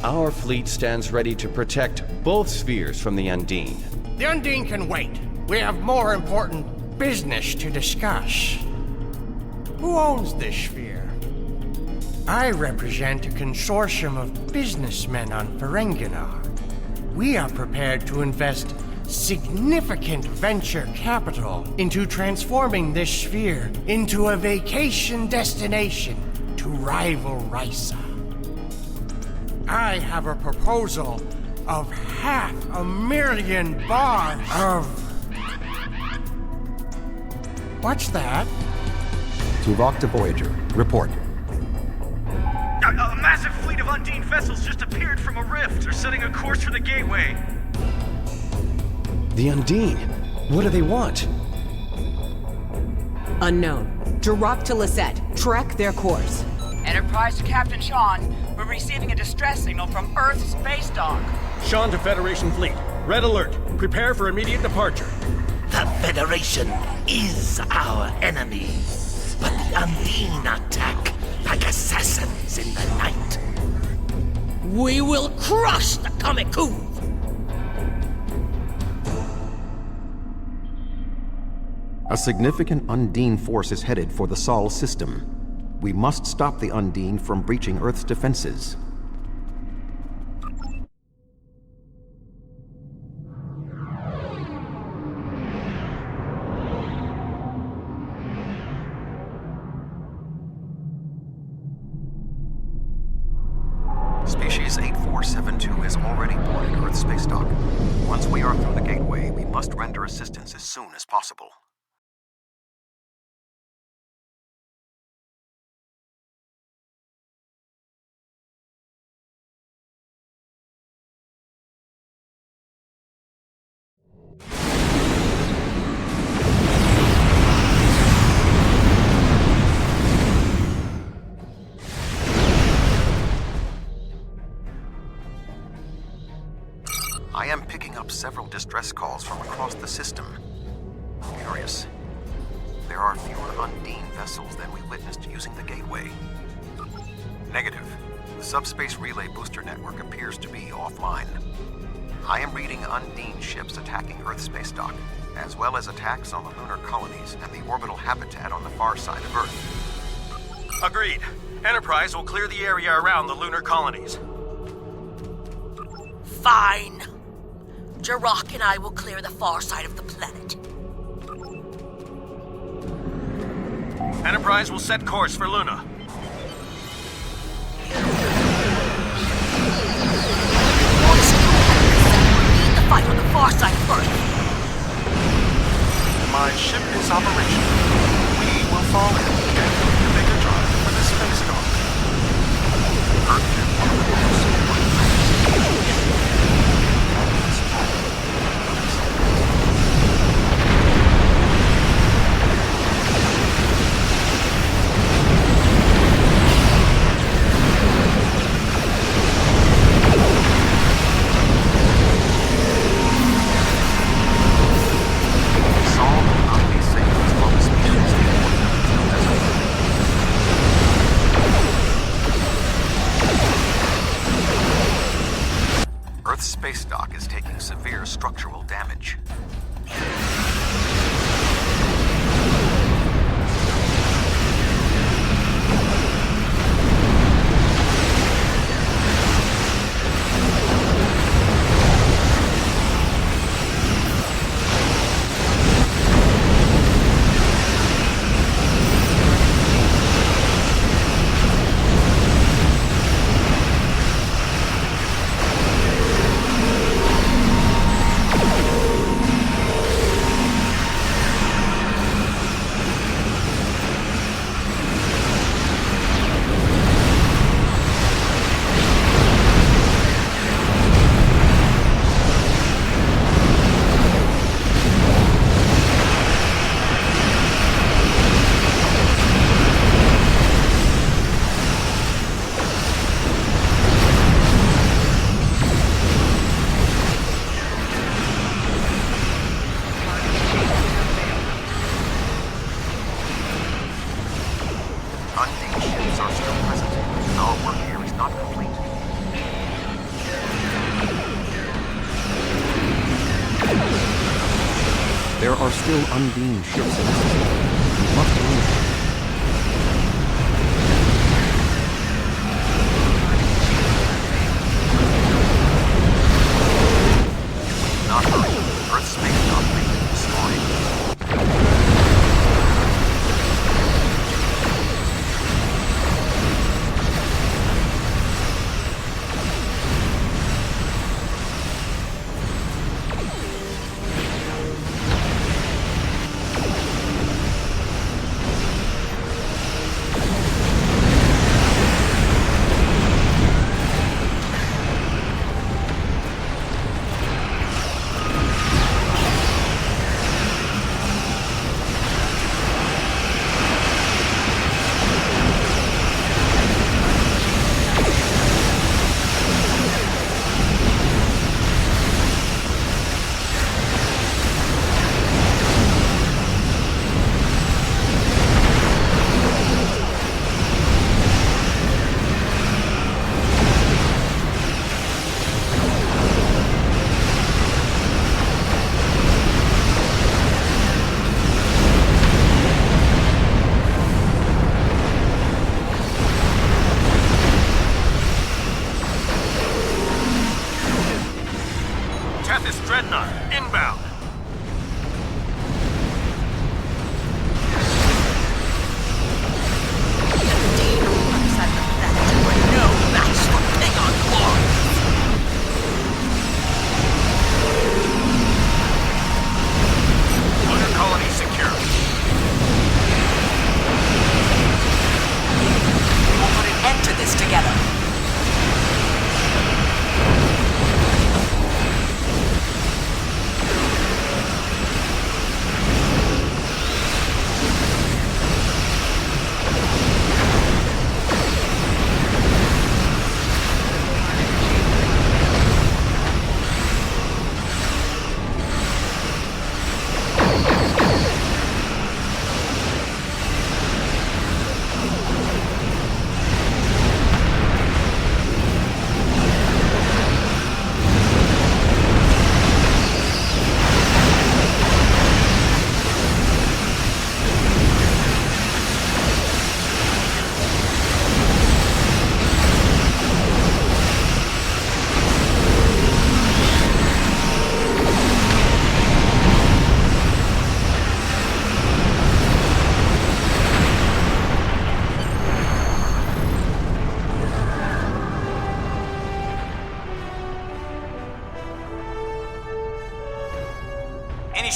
Our fleet stands ready to protect both spheres from the Undine. The Undine can wait. We have more important business to discuss. Who owns this sphere? I represent a consortium of businessmen on Ferenginar. We are prepared to invest significant venture capital into transforming this sphere into a vacation destination to rival Risa. I have a proposal of 500,000 bars of... What's that? Tuvok to Voyager. Report. A massive fleet of Undine vessels just appeared from a rift. They're setting a course for the Gateway. The Undine? What do they want? Unknown. Drop to Lisette. Track their course. Enterprise to Captain Sean. We're receiving a distress signal from Earth's space dock. Sean to Federation Fleet. Red alert. Prepare for immediate departure. The Federation is our enemy, but the Undine attack like assassins in the night. We will crush the Kamiku! A significant Undine force is headed for the Sol system. We must stop the Undine from breaching Earth's defenses. Species 8472 is already boarded Earth space dock. Once we are through the gateway, we must render assistance as soon as possible. I am picking up several distress calls from across the system. Curious. There are fewer Undine vessels than we witnessed using the gateway. Negative. The subspace relay booster network appears to be offline. I am reading Undine ships attacking Earth space dock. as well as attacks on the lunar colonies and the orbital habitat on the far side of Earth. Agreed. Enterprise will clear the area around the lunar colonies. Fine. Jirok and I will clear the far side of the planet. Enterprise will set course for Luna. Lead the fight on the far side of Earth. My ship is operational. We will fall in and make a drive for the space dock. Earth and Earth's space dock is taking severe structural damage. Undine ships are still present. Our work here is not complete. There are still Undine ships in this system. We must move. Not hurry. Earth's space dock may be destroyed.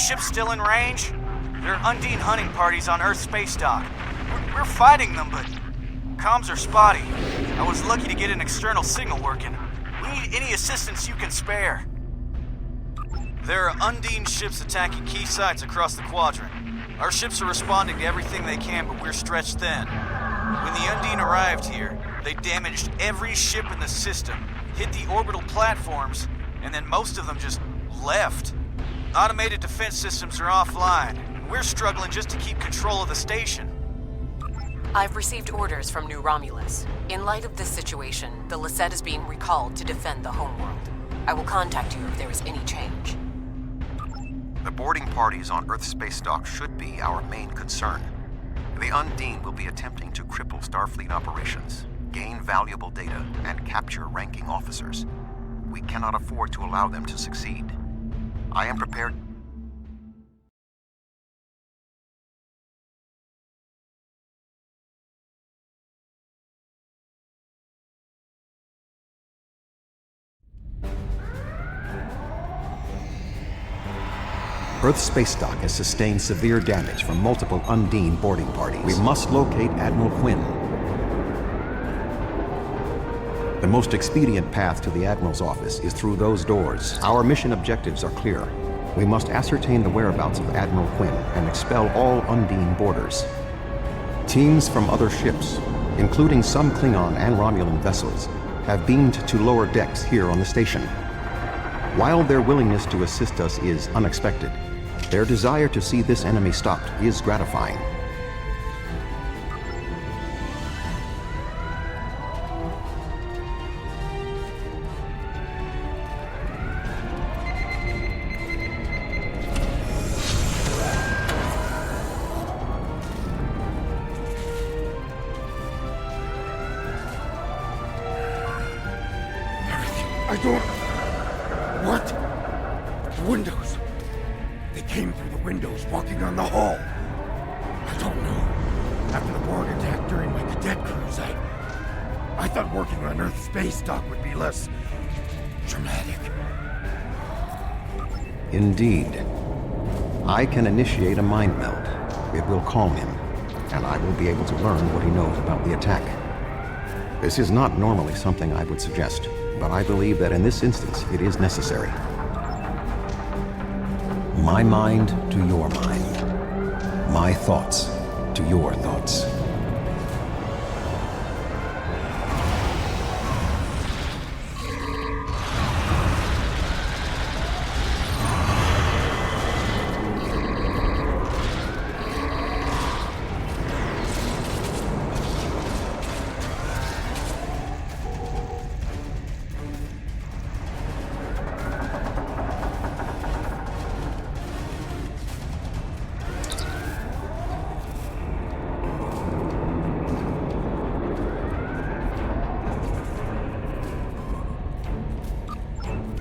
ships still in range? There are Undine hunting parties on Earth space dock. We're fighting them, but comms are spotty. I was lucky to get an external signal working. We need any assistance you can spare. There are Undine ships attacking key sites across the quadrant. Our ships are responding to everything they can, but we're stretched thin. When the Undine arrived here, they damaged every ship in the system, hit the orbital platforms, and then most of them just left. Automated defense systems are offline. We're struggling just to keep control of the station. I've received orders from New Romulus. In light of this situation, the Lisette is being recalled to defend the homeworld. I will contact you if there is any change. The boarding parties on Earth space dock should be our main concern. The Undine will be attempting to cripple Starfleet operations, gain valuable data, and capture ranking officers. We cannot afford to allow them to succeed. I am prepared. Earth space dock has sustained severe damage from multiple Undine boarding parties. We must locate Admiral Quinn. The most expedient path to the Admiral's office is through those doors. Our mission objectives are clear. We must ascertain the whereabouts of Admiral Quinn and expel all Undine boarders. Teams from other ships, including some Klingon and Romulan vessels, have beamed to lower decks here on the station. While their willingness to assist us is unexpected, their desire to see this enemy stopped is gratifying. I don't... What? The windows. They came through the windows, walking on the hall. I don't know. After the Borg attack during my cadet cruise, I thought working on Earth space dock would be less... dramatic. Indeed. I can initiate a mind meld. It will calm him, and I will be able to learn what he knows about the attack. This is not normally something I would suggest, but I believe that in this instance it is necessary. My mind to your mind. My thoughts to your thoughts.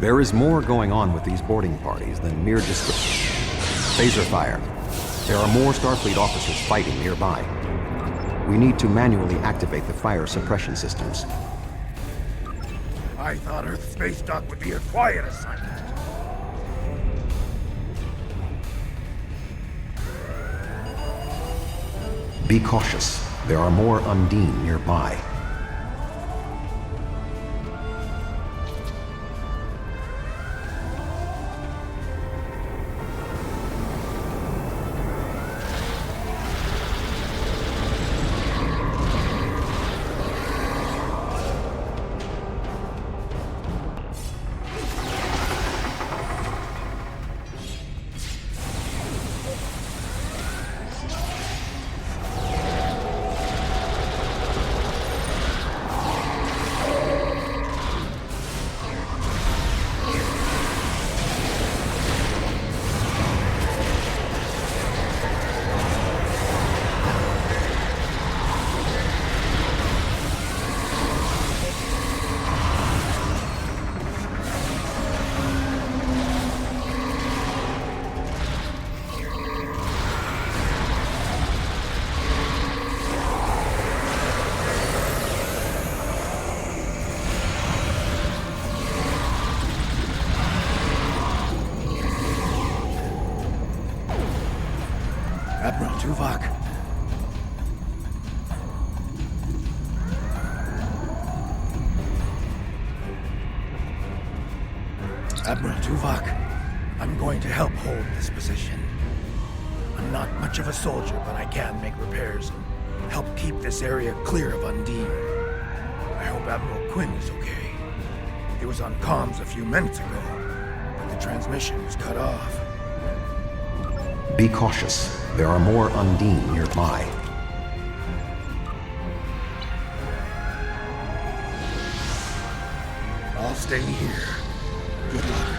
There is more going on with these boarding parties than mere description. Phaser fire. There are more Starfleet officers fighting nearby. We need to manually activate the fire suppression systems. I thought Earth space dock would be a quiet assignment. Be cautious. There are more Undine nearby. Admiral Tuvok, I'm going to help hold this position. I'm not much of a soldier, but I can make repairs and help keep this area clear of Undine. I hope Admiral Quinn is okay. He was on comms a few minutes ago, but the transmission was cut off. Be cautious. There are more Undine nearby. I'll stay here. Good luck.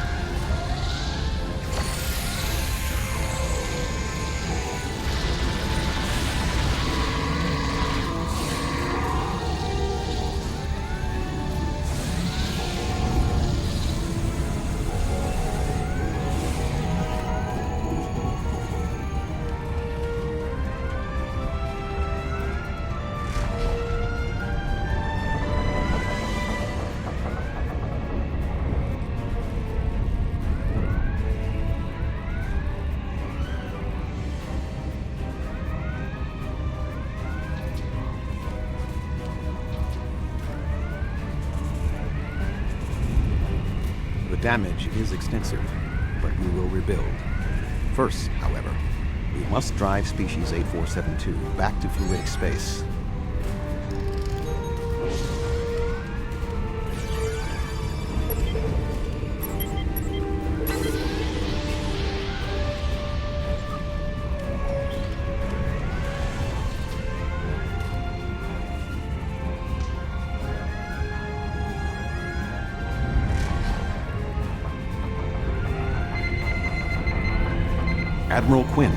The damage is extensive, but we will rebuild. First, however, we must drive Species 8472 back to fluidic space. Admiral Quinn.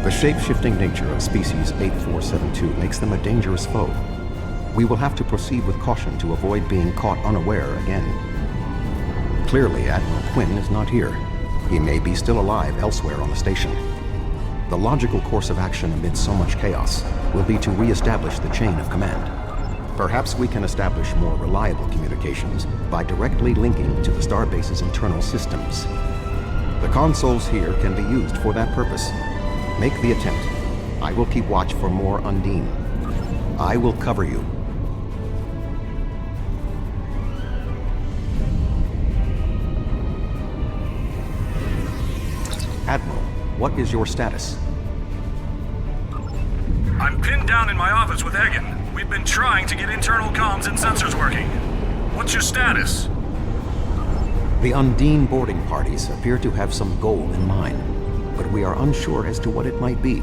The shape-shifting nature of Species 8472 makes them a dangerous foe. We will have to proceed with caution to avoid being caught unaware again. Clearly, Admiral Quinn is not here. He may be still alive elsewhere on the station. The logical course of action amid so much chaos will be to re-establish the chain of command. Perhaps we can establish more reliable communications by directly linking to the Starbase's internal systems. The consoles here can be used for that purpose. Make the attempt. I will keep watch for more Undine. I will cover you. Admiral, what is your status? I'm pinned down in my office with Egan. We've been trying to get internal comms and sensors working. What's your status? The Undine boarding parties appear to have some goal in mind, but we are unsure as to what it might be.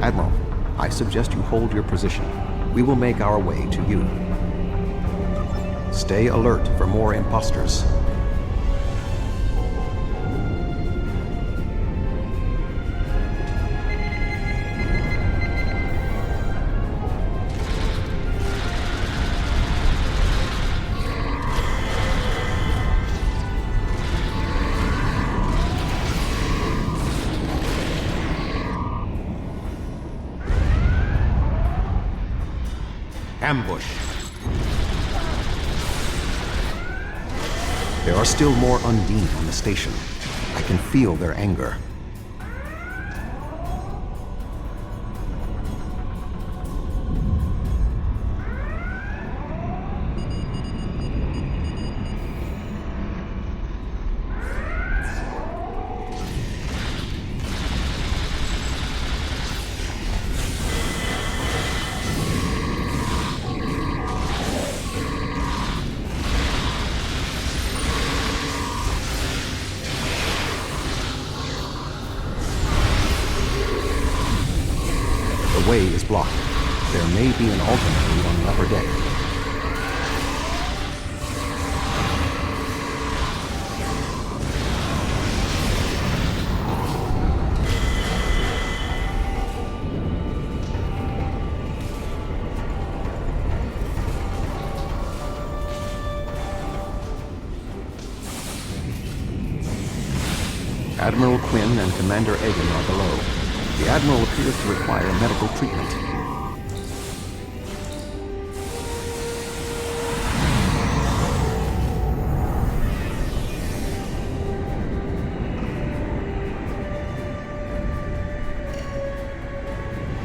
Admiral, I suggest you hold your position. We will make our way to you. Stay alert for more imposters. Ambush. There are still more Undine on the station. I can feel their anger. way is blocked. There may be an alternate route on the upper deck. Admiral Quinn and Commander Egan are below. The Admiral appears to require medical treatment.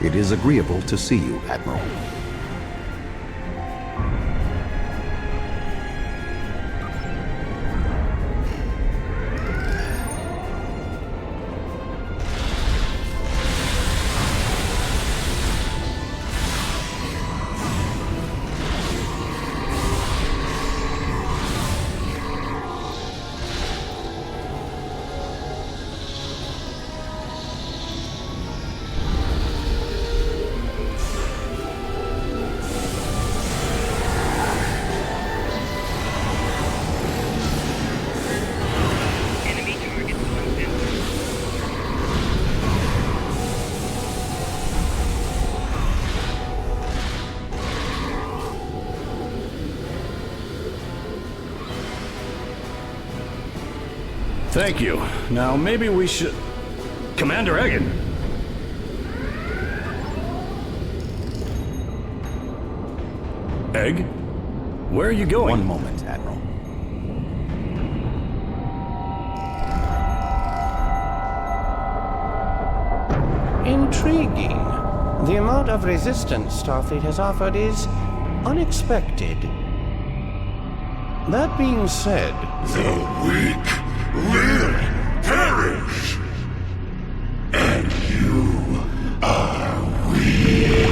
It is agreeable to see you, Admiral. Thank you. Now, maybe we should... Commander Egan! Egg? Where are you going? One moment, Admiral. Intriguing. The amount of resistance Starfleet has offered is unexpected. That being said... The weak will perish. And you are weak.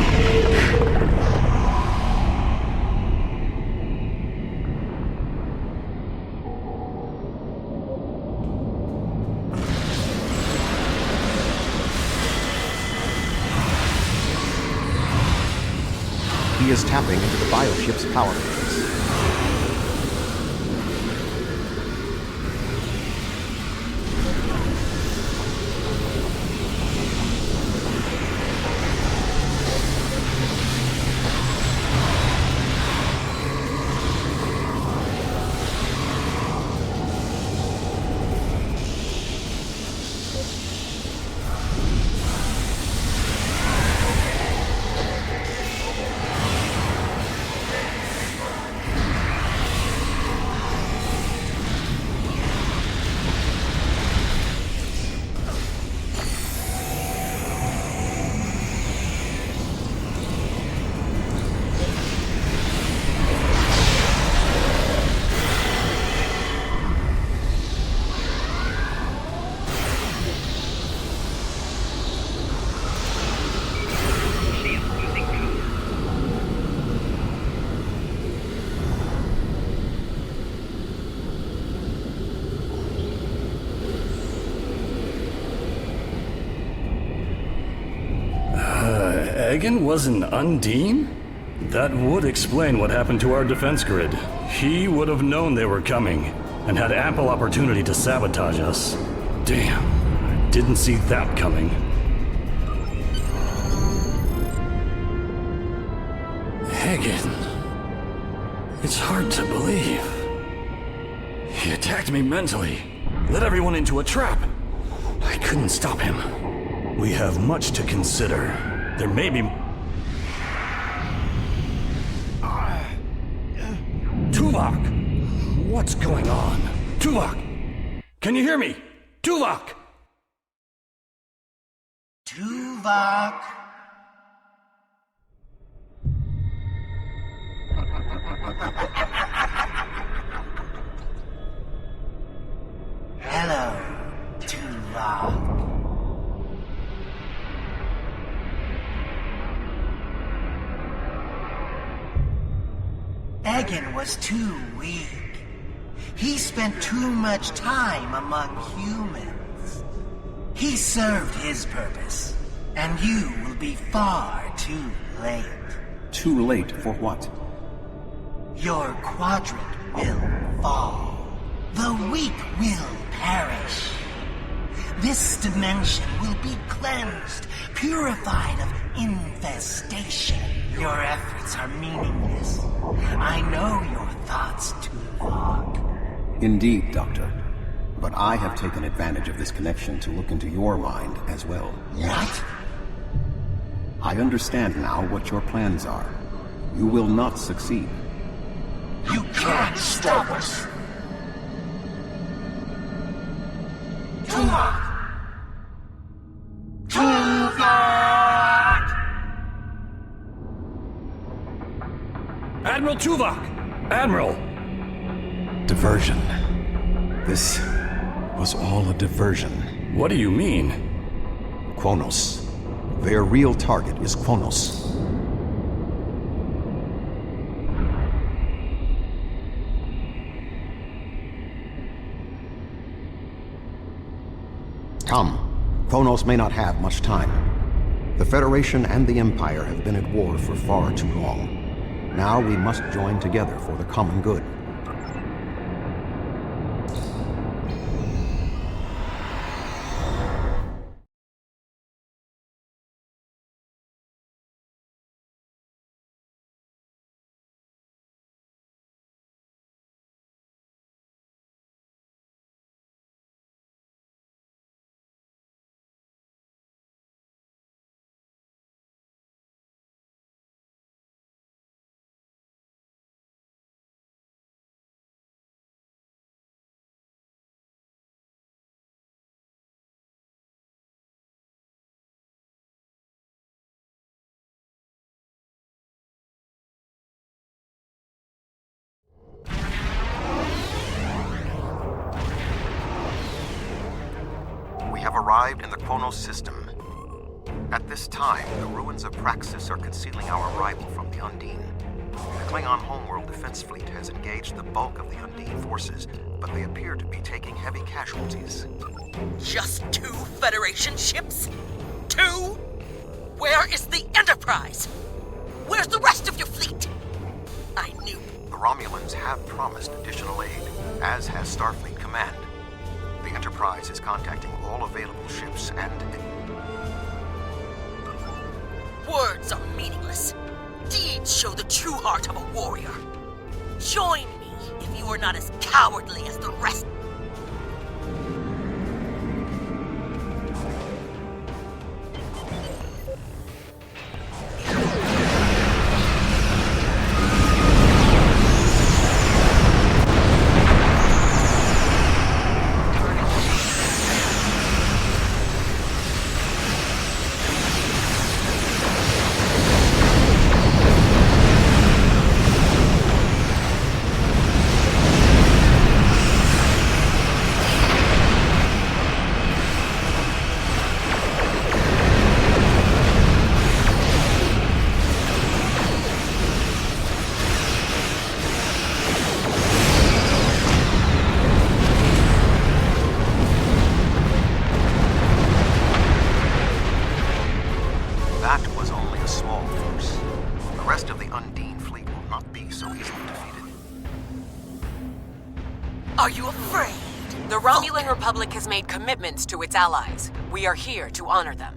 He is tapping into the bioship's power matrix. Egan was an Undine? That would explain what happened to our defense grid. He would have known they were coming, and had ample opportunity to sabotage us. Damn, I didn't see that coming. Egan... It's hard to believe. He attacked me mentally, led everyone into a trap. I couldn't stop him. We have much to consider. There may be... Tuvok! What's going on? Tuvok! Can you hear me? Tuvok! Tuvok! Hello, Tuvok. Egan was too weak. He spent too much time among humans. He served his purpose, And you will be far too late. Too late for what? Your quadrant will fall. The weak will perish. This dimension will be cleansed, purified of infestation. Your efforts are meaningless. I know your thoughts, Tuvok. Indeed, Doctor. But I have taken advantage of this connection to look into your mind as well. What? I understand now what your plans are. You will not succeed. You can't stop us. Tuvok! Tuvok! Admiral Tuvok! Admiral! Diversion. This was all a diversion. What do you mean? Kronos. Their real target is Kronos. Come. Kronos may not have much time. The Federation and the Empire have been at war for far too long. Now we must join together for the common good. We have arrived in the Kronos system. At this time, the ruins of Praxis are concealing our arrival from the Undine. The Klingon homeworld defense fleet has engaged the bulk of the Undine forces, but they appear to be taking heavy casualties. Just 2 Federation ships? 2? Where is the Enterprise? Where's the rest of your fleet? I knew. The Romulans have promised additional aid, as has Starfleet Command. The Enterprise is contacting all available ships and... Words are meaningless. Deeds show the true heart of a warrior. Join me if you are not as cowardly as the rest. Are you afraid? The Romulan Republic has made commitments to its allies. We are here to honor them.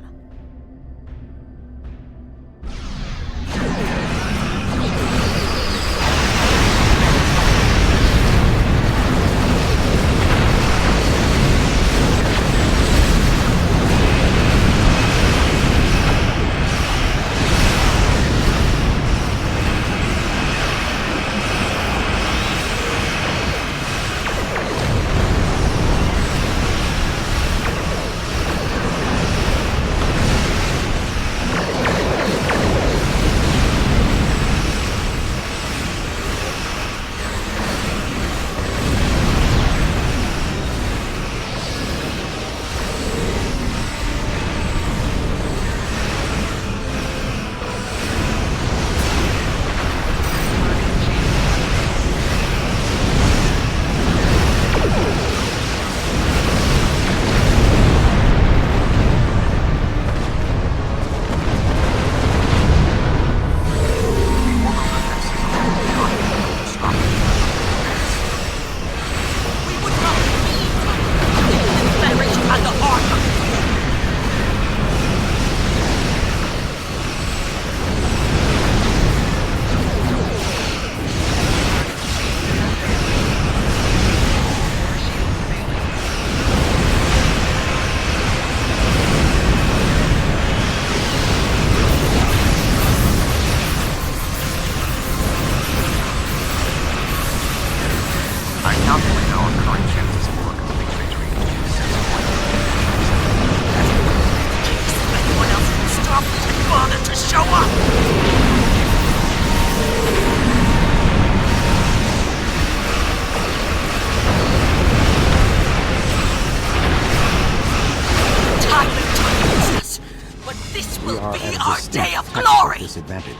We will are be at a our distinct day of tactical glory! disadvantage.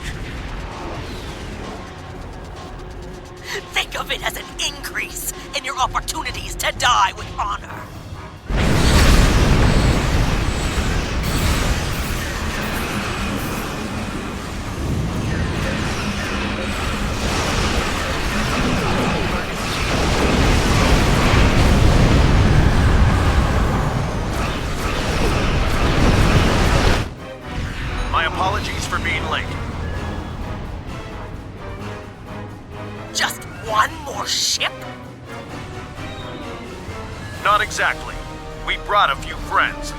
Think of it as an increase in your opportunities to die with honor. My apologies for being late. Just one more ship? Not exactly. We brought a few friends.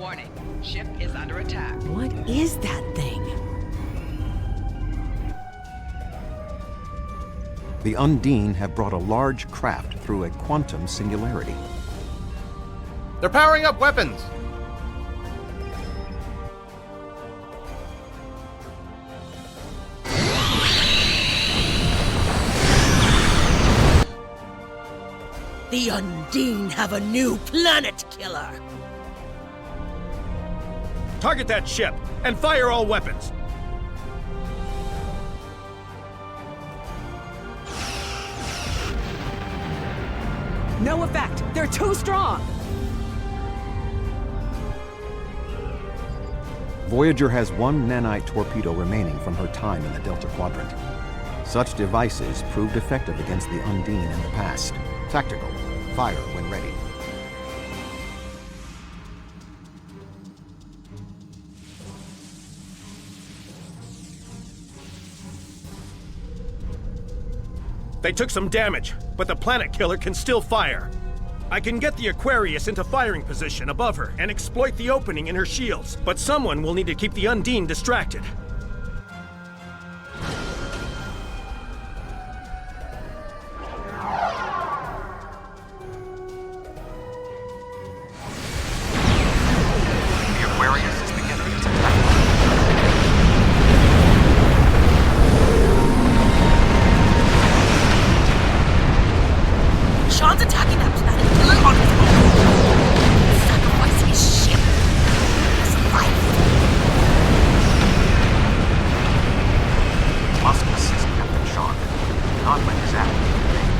Warning, ship is under attack. What is that thing? The Undine have brought a large craft through a quantum singularity. They're powering up weapons! The Undine have a new planet killer! Target that ship, and fire all weapons! No effect! They're too strong! Voyager has one nanite torpedo remaining from her time in the Delta Quadrant. Such devices proved effective against the Undine in the past. Tactical. Fire when ready. They took some damage, but the planet killer can still fire. I can get the Aquarius into firing position above her and exploit the opening in her shields, but someone will need to keep the Undine distracted. The Aquarius is beginning its attack. Sean's attacking that planet killer on his own. Sacrifice his ship. His life. Must assist Captain Sean, not when his act is made.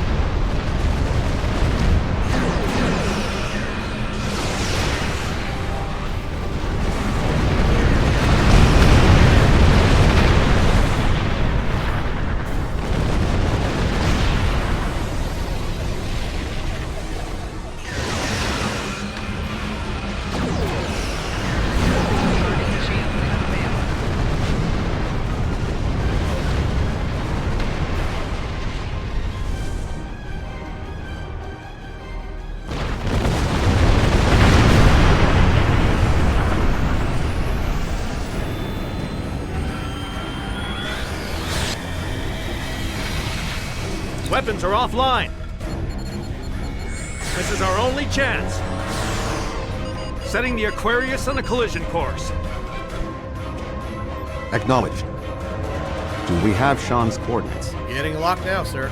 Weapons are offline. This is our only chance. Setting the Aquarius on a collision course. Acknowledged. Do we have Sean's coordinates? Getting locked now, sir.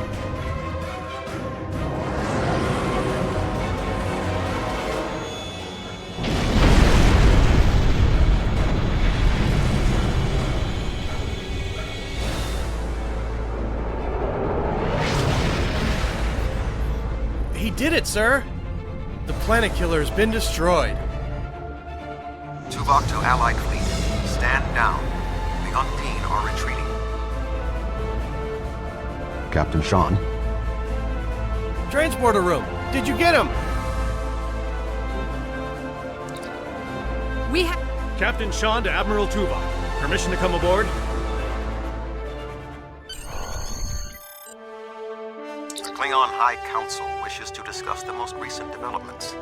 He did it, sir! The planet killer has been destroyed. Tuvok to Allied fleet. Stand down. The Undine are retreating. Captain Sean. Transporter room. Did you get him? We have... Captain Sean to Admiral Tuvok. Permission to come aboard? The Klingon High Council wishes to discuss the most recent developments.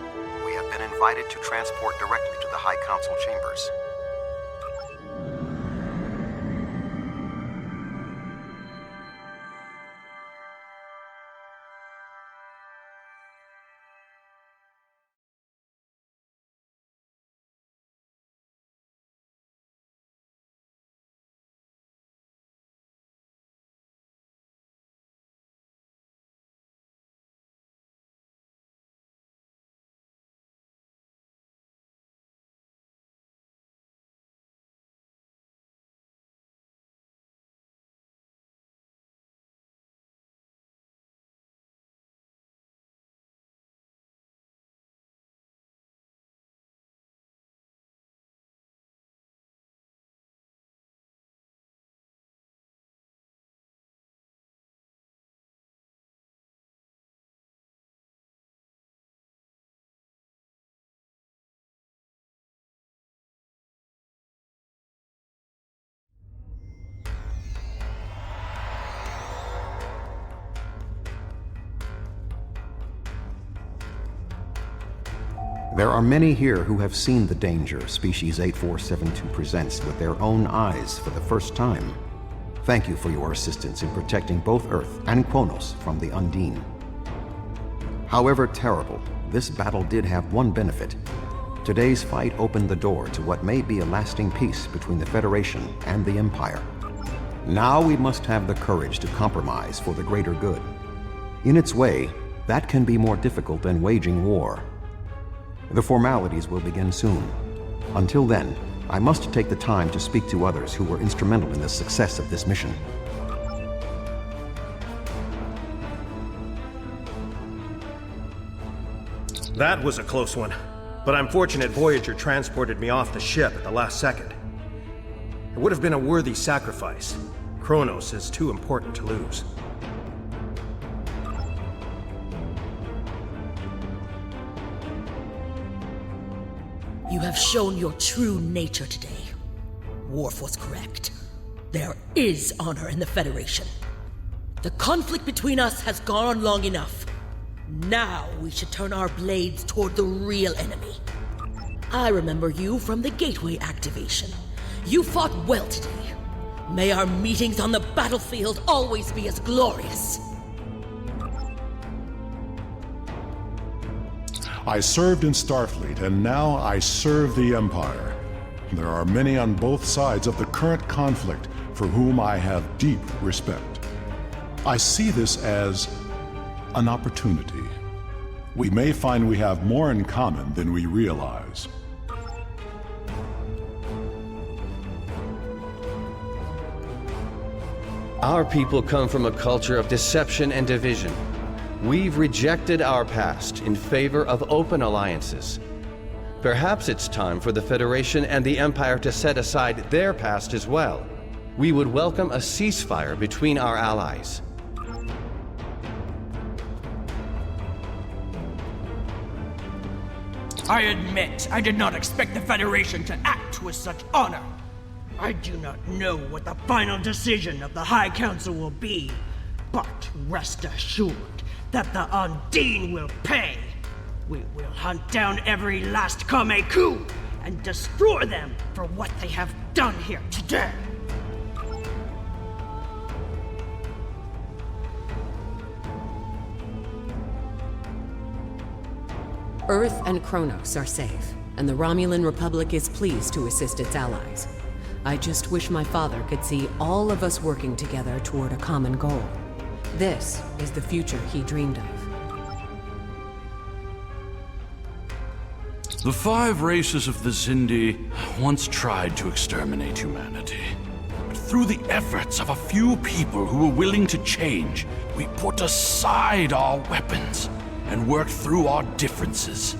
We have been invited to transport directly to the High Council chambers. There are many here who have seen the danger Species 8472 presents with their own eyes for the first time. Thank you for your assistance in protecting both Earth and Kronos from the Undine. However terrible, this battle did have one benefit. Today's fight opened the door to what may be a lasting peace between the Federation and the Empire. Now we must have the courage to compromise for the greater good. In its way, that can be more difficult than waging war. The formalities will begin soon. Until then, I must take the time to speak to others who were instrumental in the success of this mission. That was a close one, but I'm fortunate Voyager transported me off the ship at the last second. It would have been a worthy sacrifice. Kronos is too important to lose. You have shown your true nature today. Worf was correct. There is honor in the Federation. The conflict between us has gone on long enough. Now we should turn our blades toward the real enemy. I remember you from the Gateway activation. You fought well today. May our meetings on the battlefield always be as glorious. I served in Starfleet, and now I serve the Empire. There are many on both sides of the current conflict for whom I have deep respect. I see this as an opportunity. We may find we have more in common than we realize. Our people come from a culture of deception and division. We've rejected our past in favor of open alliances. Perhaps it's time for the Federation and the Empire to set aside their past as well. We would welcome a ceasefire between our allies. I admit, I did not expect the Federation to act with such honor. I do not know what the final decision of the High Council will be, but rest assured that the Undine will pay. We will hunt down every last Kameku and destroy them for what they have done here today. Earth and Kronos are safe, and the Romulan Republic is pleased to assist its allies. I just wish my father could see all of us working together toward a common goal. This is the future he dreamed of. The 5 races of the Xindi once tried to exterminate humanity. But through the efforts of a few people who were willing to change, we put aside our weapons and worked through our differences.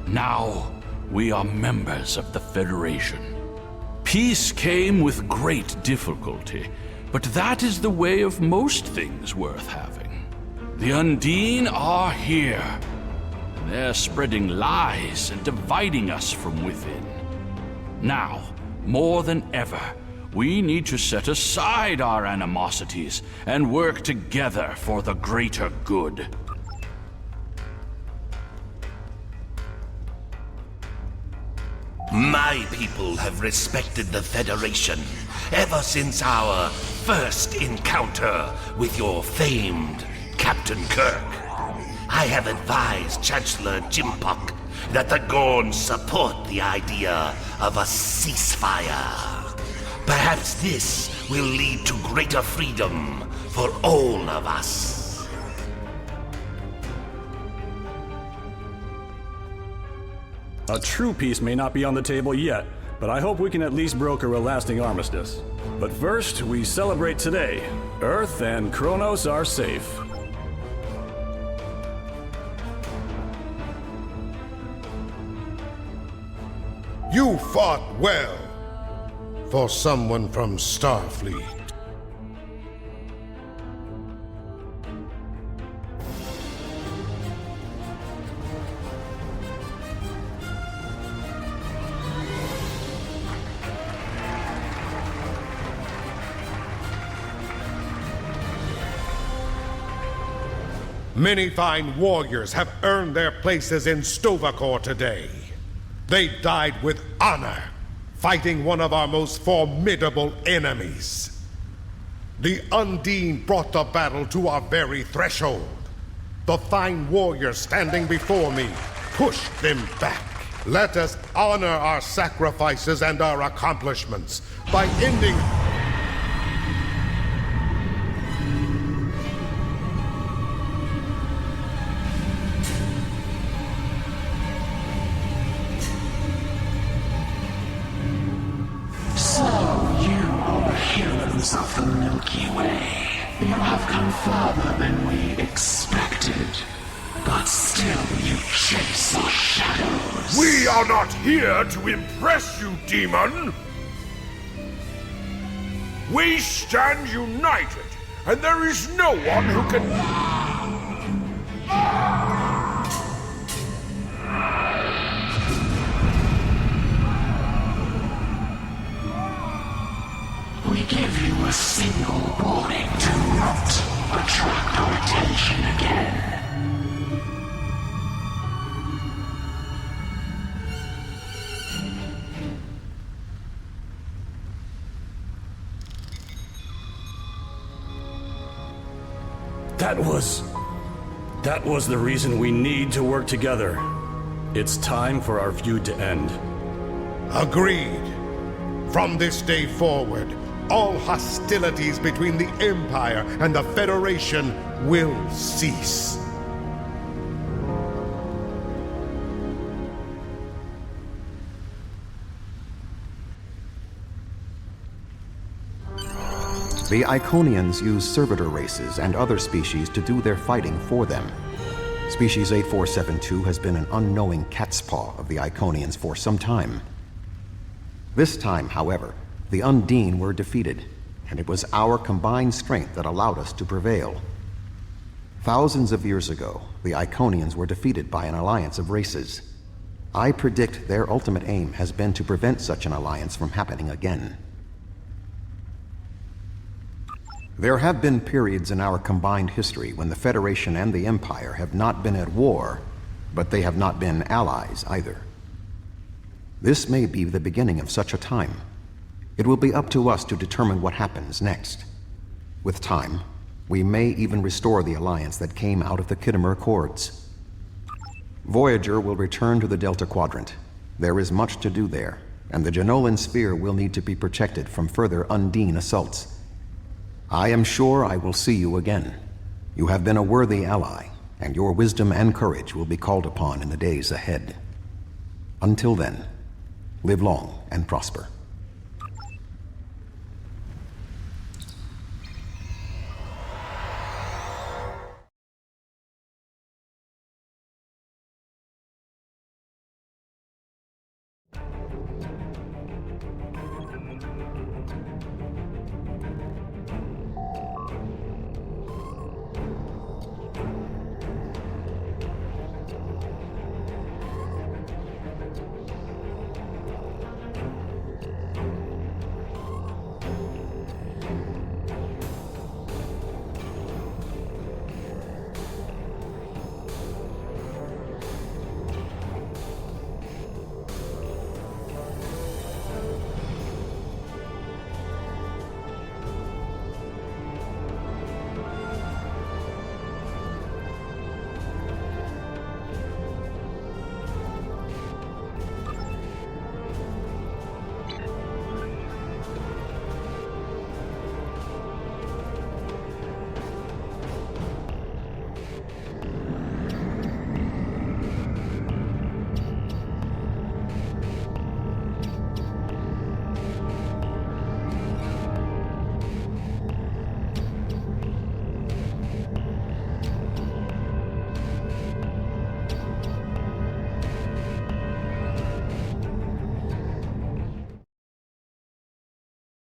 Now, we are members of the Federation. Peace came with great difficulty, but that is the way of most things worth having. The Undine are here. And they're spreading lies and dividing us from within. Now, more than ever, we need to set aside our animosities and work together for the greater good. My people have respected the Federation ever since our first encounter with your famed Captain Kirk. I have advised Chancellor Jimpok that the Gorns support the idea of a ceasefire. Perhaps this will lead to greater freedom for all of us. A true peace may not be on the table yet, but I hope we can at least broker a lasting armistice. But first, we celebrate today. Earth and Kronos are safe. You fought well for someone from Starfleet. Many fine warriors have earned their places in Sto-vo-kor today. They died with honor, fighting one of our most formidable enemies. The Undine brought the battle to our very threshold. The fine warriors standing before me pushed them back. Let us honor our sacrifices and our accomplishments by ending... So, you are the heroes of the Milky Way. You have come further than we expected. But still you chase our shadows. We are not here to impress you, demon! We stand united, and there is no one who can... We give you a single warning to not attract our attention again. That was the reason we need to work together. It's time for our feud to end. Agreed. From this day forward, all hostilities between the Empire and the Federation will cease. The Iconians use servitor races and other species to do their fighting for them. Species 8472 has been an unknowing cat's paw of the Iconians for some time. This time, however, the Undine were defeated, and it was our combined strength that allowed us to prevail. Thousands of years ago, the Iconians were defeated by an alliance of races. I predict their ultimate aim has been to prevent such an alliance from happening again. There have been periods in our combined history when the Federation and the Empire have not been at war, but they have not been allies either. This may be the beginning of such a time. It will be up to us to determine what happens next. With time, we may even restore the alliance that came out of the Khitomer Accords. Voyager will return to the Delta Quadrant. There is much to do there, and the Jenolan Sphere will need to be protected from further Undine assaults. I am sure I will see you again. You have been a worthy ally, and your wisdom and courage will be called upon in the days ahead. Until then, live long and prosper.